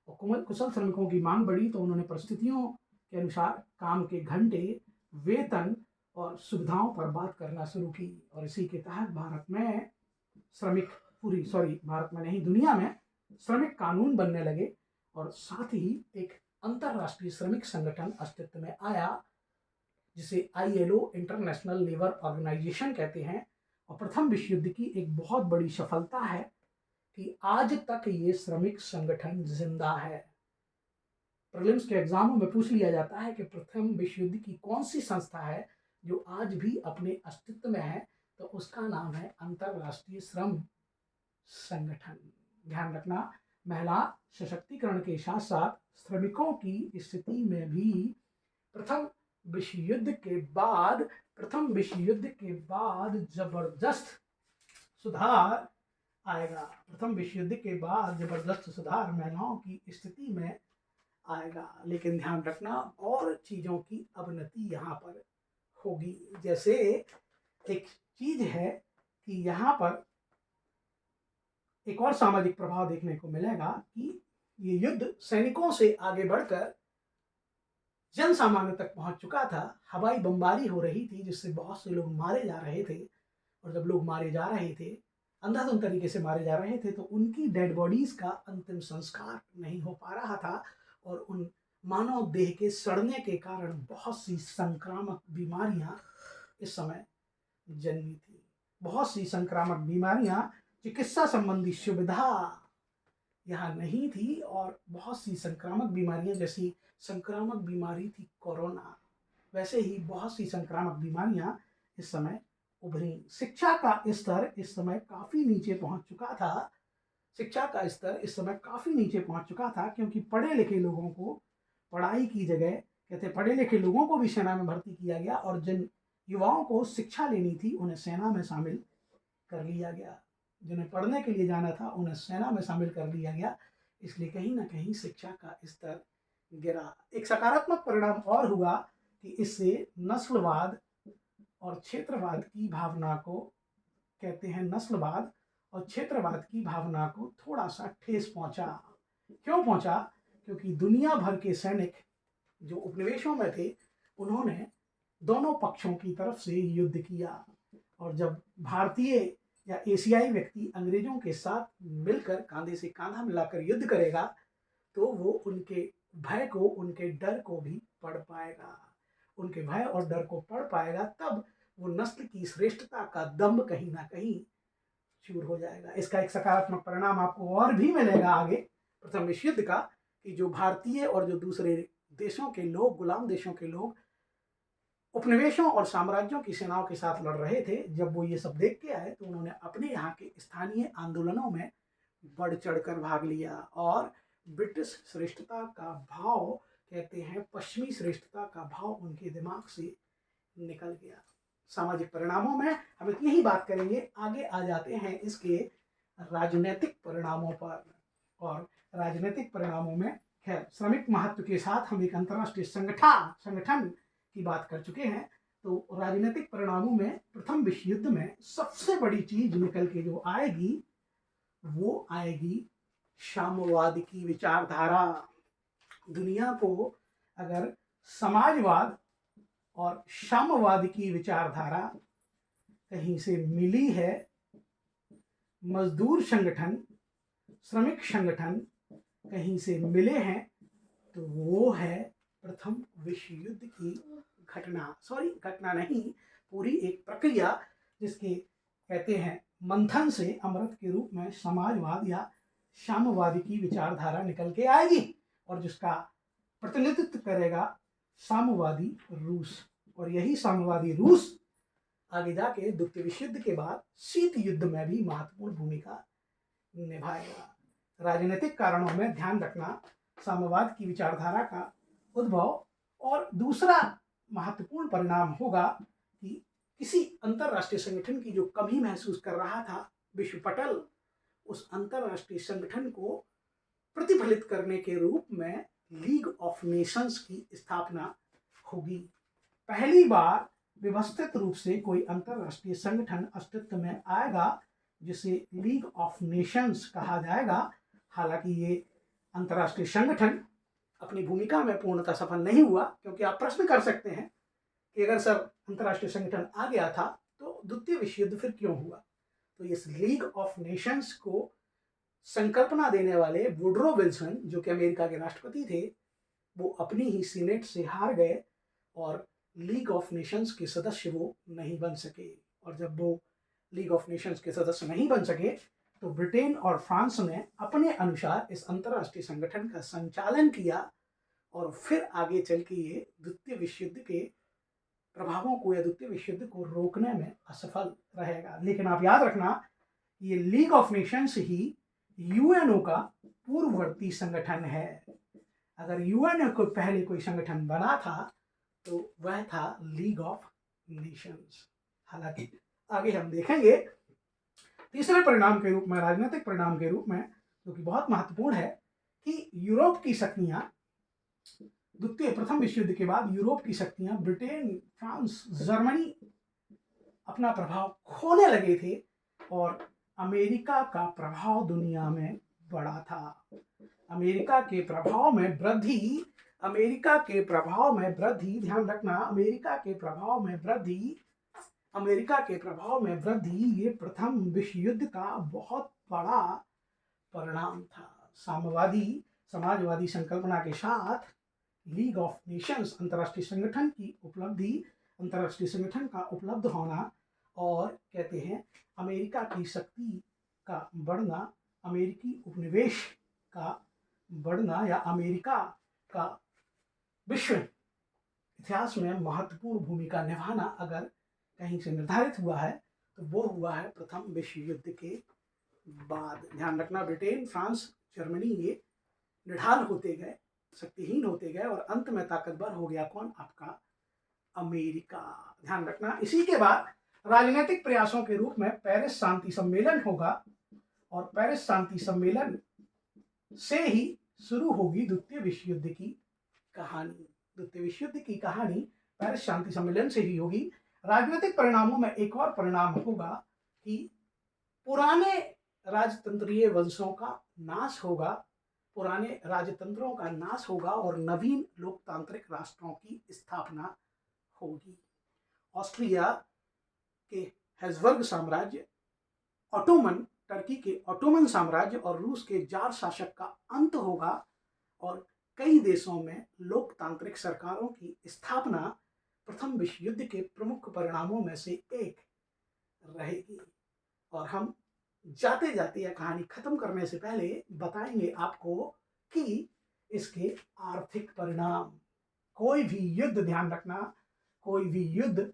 और कुशल श्रमिकों की मांग बढ़ी तो उन्होंने परिस्थितियों के अनुसार काम के घंटे, वेतन और सुविधाओं पर बात करना शुरू की। और इसी के तहत भारत में भारत में नहीं, दुनिया में श्रमिक कानून बनने लगे, और साथ ही एक अंतरराष्ट्रीय श्रमिक संगठन अस्तित्व में आया जिसे ILO इंटरनेशनल लेबर ऑर्गेनाइजेशन कहते हैं। और प्रथम विश्व युद्ध की एक बहुत बड़ी सफलता है कि आज तक ये श्रमिक संगठन जिंदा है। प्रीलिम्स के एग्जामों में पूछ लिया जाता है कि प्रथम विश्व युद्ध की कौन सी संस्था है जो आज भी अपने अस्तित्व में है, तो उसका नाम है अंतरराष्ट्रीय श्रम संगठन। ध्यान रखना, महिला सशक्तिकरण के साथ साथ श्रमिकों की स्थिति में भी प्रथम विश्व युद्ध के बाद जबरदस्त सुधार आएगा। प्रथम विश्व युद्ध के बाद जबरदस्त सुधार महिलाओं की स्थिति में आएगा। लेकिन ध्यान रखना, और चीजों की अवनति यहाँ पर होगी। जैसे एक चीज है कि यहाँ पर एक और सामाजिक प्रभाव देखने को मिलेगा कि ये युद्ध सैनिकों से आगे बढ़कर जन सामान्य तक पहुंच चुका था। हवाई बमबारी हो रही थी जिससे बहुत से लोग मारे जा रहे थे, और जब लोग मारे जा रहे थे, अंधाधुंध तरीके से मारे जा रहे थे, तो उनकी डेड बॉडीज का अंतिम संस्कार नहीं हो पा रहा था, और उन मानव देह के सड़ने के कारण बहुत सी संक्रामक बीमारियां इस समय जन्मी थी। बहुत सी संक्रामक बीमारियां, चिकित्सा संबंधी सुविधा यहाँ नहीं थी, और बहुत सी संक्रामक बीमारियां, जैसी संक्रामक बीमारी थी कोरोना, वैसे ही बहुत सी संक्रामक बीमारियां इस समय उभरी। शिक्षा का स्तर इस समय काफी नीचे पहुंच चुका था। क्योंकि पढ़े लिखे लोगों को पढ़ाई की जगह, कहते पढ़े लिखे लोगों को भी सेना में भर्ती किया गया, और जिन युवाओं को शिक्षा लेनी थी उन्हें सेना में शामिल कर लिया गया। जिन्हें पढ़ने के लिए जाना था उन्हें सेना में शामिल कर लिया गया। इसलिए कहीं ना कहीं शिक्षा का स्तर गिरा। एक सकारात्मक परिणाम और हुआ कि इससे नस्लवाद और क्षेत्रवाद की भावना को, कहते हैं नस्लवाद और क्षेत्रवाद की भावना को थोड़ा सा ठेस पहुंचा। क्यों पहुंचा? क्योंकि दुनिया भर के सैनिक जो उपनिवेशों में थे, उन्होंने दोनों पक्षों की तरफ से युद्ध किया, और जब भारतीय या एशियाई व्यक्ति अंग्रेजों के साथ मिलकर कांधे से कांधा मिलाकर युद्ध करेगा, तो वो उनके भय को, उनके डर को भी पढ़ पाएगा। उनके भय और डर को पढ़ पाएगा, तब वो नस्ल की श्रेष्ठता का दम्भ कहीं ना कहीं चूर हो जाएगा। इसका एक सकारात्मक परिणाम आपको और भी मिलेगा आगे प्रथम विश्व युद्ध का, कि जो भारतीय और जो दूसरे देशों के लोग, गुलाम देशों के लोग उपनिवेशों और साम्राज्यों की सेनाओं के साथ लड़ रहे थे, जब वो ये सब देख के आए तो उन्होंने अपने यहाँ के स्थानीय आंदोलनों में बढ़ चढ़कर भाग लिया, और ब्रिटिश श्रेष्ठता का भाव, कहते हैं पश्चिमी श्रेष्ठता का भाव उनके दिमाग से निकल गया। सामाजिक परिणामों में हम इतनी ही बात करेंगे। आगे आ जाते हैं इसके राजनीतिक परिणामों पर। और राजनीतिक परिणामों में, खैर श्रमिक महत्व के साथ हम एक अंतर्राष्ट्रीय संगठन की बात कर चुके हैं। तो राजनीतिक परिणामों में प्रथम विश्व युद्ध में सबसे बड़ी चीज निकल के जो आएगी, वो आएगी साम्यवाद की विचारधारा। दुनिया को अगर समाजवाद और साम्यवाद की विचारधारा कहीं से मिली है, मजदूर संगठन, श्रमिक संगठन कहीं से मिले हैं, तो वो है प्रथम विश्व युद्ध की घटना नहीं, पूरी एक प्रक्रिया, जिसके कहते हैं मंथन से अमृत के रूप में समाजवाद या साम्यवाद की विचारधारा निकल के आएगी, और जिसका प्रतिनिधित्व करेगा साम्यवादी रूस। और यही साम्यवादी रूस आगे जाके द्वितीय विश्व युद्ध के बाद शीत युद्ध में भी महत्वपूर्ण भूमिका निभाएगा। राजनीतिक कारणों में ध्यान रखना साम्यवाद की विचारधारा का उद्भव, और दूसरा महत्वपूर्ण परिणाम होगा कि किसी अंतरराष्ट्रीय संगठन की जो कमी महसूस कर रहा था विश्व पटल, उस अंतरराष्ट्रीय संगठन को प्रतिफलित करने के रूप में लीग ऑफ नेशंस की स्थापना होगी। पहली बार व्यवस्थित रूप से कोई अंतरराष्ट्रीय संगठन अस्तित्व में आएगा जिसे लीग ऑफ नेशंस कहा जाएगा। हालांकि ये अंतरराष्ट्रीय संगठन अपनी भूमिका में पूर्णतः सफल नहीं हुआ, क्योंकि आप प्रश्न कर सकते हैं कि अगर सर अंतरराष्ट्रीय संगठन आ गया था तो द्वितीय विश्व युद्ध फिर क्यों हुआ। तो इस लीग ऑफ नेशंस को संकल्पना देने वाले वुडरो विल्सन, जो कि अमेरिका के राष्ट्रपति थे, वो अपनी ही सीनेट से हार गए और लीग ऑफ नेशंस के सदस्य वो नहीं बन सके। और जब वो लीग ऑफ नेशंस के सदस्य नहीं बन सके तो ब्रिटेन और फ्रांस ने अपने अनुसार इस अंतर्राष्ट्रीय संगठन का संचालन किया, और फिर आगे चल के ये द्वितीय विश्व युद्ध के प्रभावों को या द्वितीय विश्व युद्ध को रोकने में असफल रहेगा। लेकिन आप याद रखना, ये league of Nations he UNO का पूर्ववर्ती संगठन है। अगर यूएनओ को पहले कोई संगठन बना था तो वह था लीग ऑफ नेशंस। हालांकि आगे हम देखेंगे तीसरे परिणाम के रूप में, राजनीतिक परिणाम के रूप में, जो कि बहुत महत्वपूर्ण है, कि यूरोप की शक्तियां प्रथम विश्व युद्ध के बाद यूरोप की शक्तियां ब्रिटेन, फ्रांस, जर्मनी अपना प्रभाव खोने लगे थे और अमेरिका का प्रभाव दुनिया में बढ़ा था। अमेरिका के प्रभाव में वृद्धि, ध्यान रखना, अमेरिका के प्रभाव में वृद्धि ये प्रथम विश्व युद्ध का बहुत बड़ा परिणाम था। समाजवादी संकल्पना के साथ लीग ऑफ नेशंस अंतर्राष्ट्रीय संगठन का उपलब्ध होना, और कहते हैं अमेरिका की शक्ति का बढ़ना, अमेरिकी उपनिवेश का बढ़ना, या अमेरिका का विश्व इतिहास में महत्वपूर्ण भूमिका निभाना अगर कहीं से निर्धारित हुआ है तो वो हुआ है प्रथम विश्व युद्ध के बाद। ध्यान रखना, ब्रिटेन, फ्रांस, जर्मनी ये निढाल होते गए, शक्तिहीन होते गए, और अंत में ताकतवर हो गया कौन? आपका अमेरिका। ध्यान रखना, इसी के बाद राजनीतिक प्रयासों के रूप में पेरिस शांति सम्मेलन होगा, और पेरिस शांति सम्मेलन से ही शुरू होगी द्वितीय विश्व युद्ध की कहानी। पेरिस शांति सम्मेलन से ही होगी। राजनीतिक परिणामों में एक और परिणाम होगा कि पुराने राजतंत्रीय वंशों का नाश होगा, पुराने राजतंत्रों का नाश होगा और नवीन लोकतांत्रिक राष्ट्रों की स्थापना होगी। ऑस्ट्रिया के हैब्सबर्ग साम्राज्य, टर्की के ऑटोमन साम्राज्य और रूस के जार शासक का अंत होगा, और कई देशों में लोकतांत्रिक सरकारों की स्थापना प्रथम विश्व युद्ध के प्रमुख परिणामों में से एक रहेगी। और हम जाते जाते यह कहानी खत्म करने से पहले बताएंगे आपको कि इसके आर्थिक परिणाम। कोई भी युद्ध, ध्यान रखना, कोई भी युद्ध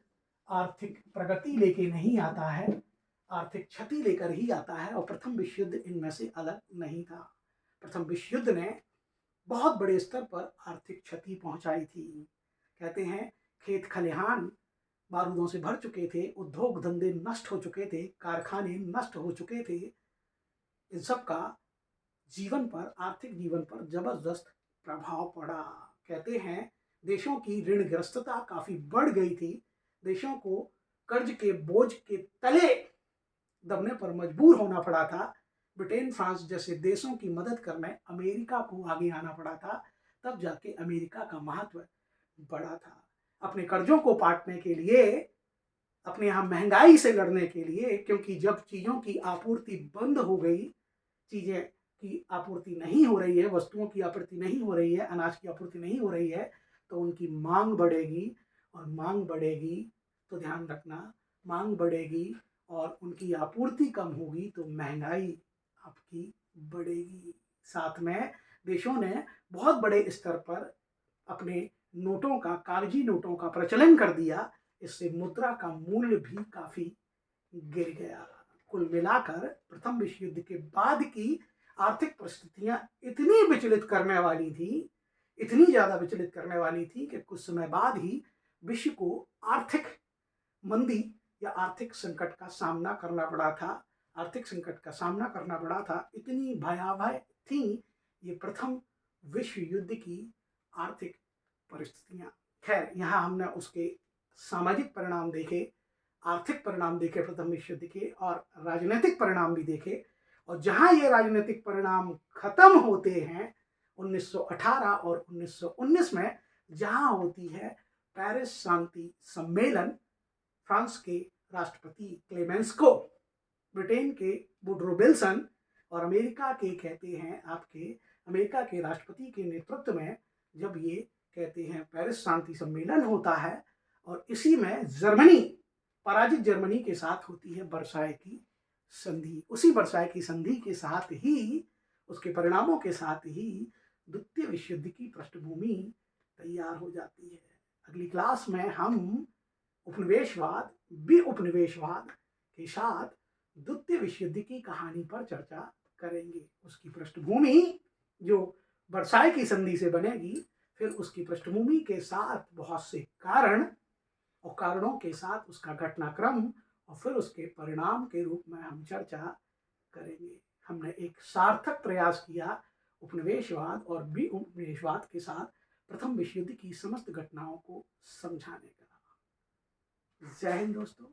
आर्थिक प्रगति लेके नहीं आता है, आर्थिक क्षति लेकर ही आता है, और प्रथम विश्व युद्ध इनमें से अलग नहीं था। प्रथम विश्व युद्ध ने बहुत बड़े स्तर पर आर्थिक क्षति पहुंचाई थी। कहते हैं खेत खलिहान बारूदों से भर चुके थे, उद्योग धंधे नष्ट हो चुके थे, कारखाने नष्ट हो चुके थे। इन सब का जीवन पर, आर्थिक जीवन पर जबरदस्त प्रभाव पड़ा। कहते हैं देशों की ऋणग्रस्तता काफी बढ़ गई थी, देशों को कर्ज के बोझ के तले दबने पर मजबूर होना पड़ा था। ब्रिटेन, फ्रांस जैसे देशों की मदद करने अमेरिका को आगे आना पड़ा था, तब जाके अमेरिका का महत्व बढ़ा था। अपने कर्जों को पाटने के लिए, अपने यहाँ महंगाई से लड़ने के लिए, क्योंकि जब चीज़ों की आपूर्ति बंद हो गई, चीज़ें की आपूर्ति नहीं हो रही है, वस्तुओं की आपूर्ति नहीं हो रही है, अनाज की आपूर्ति नहीं हो रही है, तो उनकी मांग बढ़ेगी, और मांग बढ़ेगी तो ध्यान रखना, मांग बढ़ेगी और उनकी आपूर्ति कम होगी तो महंगाई आपकी बढ़ेगी। साथ में देशों ने बहुत बड़े स्तर पर अपने नोटों का, कागजी नोटों का प्रचलन कर दिया, इससे मुद्रा का मूल्य भी काफी गिर गया। कुल मिलाकर प्रथम विश्व युद्ध के बाद की आर्थिक परिस्थितियां इतनी विचलित करने वाली थी, इतनी ज्यादा विचलित करने वाली थी कि कुछ समय बाद ही विश्व को आर्थिक मंदी या आर्थिक संकट का सामना करना पड़ा था। आर्थिक संकट का सामना करना पड़ा था, इतनी भयावह थी ये प्रथम विश्व युद्ध की आर्थिक परिस्थितियां। खैर, यहाँ हमने उसके सामाजिक परिणाम देखे, आर्थिक परिणाम देखे प्रथम विश्व युद्ध के, और राजनीतिक परिणाम भी देखे। और जहां ये राजनीतिक परिणाम खत्म होते हैं 1918 और 1919 में, जहां होती है पेरिस शांति सम्मेलन, फ्रांस के राष्ट्रपति क्लेमेंसको, ब्रिटेन के वुडरो विल्सन और अमेरिका के कहते हैं आपके अमेरिका के राष्ट्रपति के नेतृत्व में जब ये कहते हैं पेरिस शांति सम्मेलन होता है, और इसी में जर्मनी, पराजित जर्मनी के साथ होती है वर्साय की संधि। उसी वर्साय की संधि के साथ ही, उसके परिणामों के साथ ही द्वितीय विश्व युद्ध की पृष्ठभूमि तैयार हो जाती है। अगली क्लास में हम उपनिवेशवाद, विउपनिवेशवाद के साथ द्वितीय विश्व युद्ध की कहानी पर चर्चा करेंगे। उसकी पृष्ठभूमि जो वर्साय की संधि से बनेगी, फिर उसकी पृष्ठभूमि के साथ बहुत से कारण और कारणों के साथ उसका घटनाक्रम, और फिर उसके परिणाम के रूप में हम चर्चा करेंगे। हमने एक सार्थक प्रयास किया उपनिवेशवाद और विउपनिवेशवाद के साथ प्रथम विश्व युद्ध की समस्त घटनाओं को समझाने का। जय हिंद दोस्तों।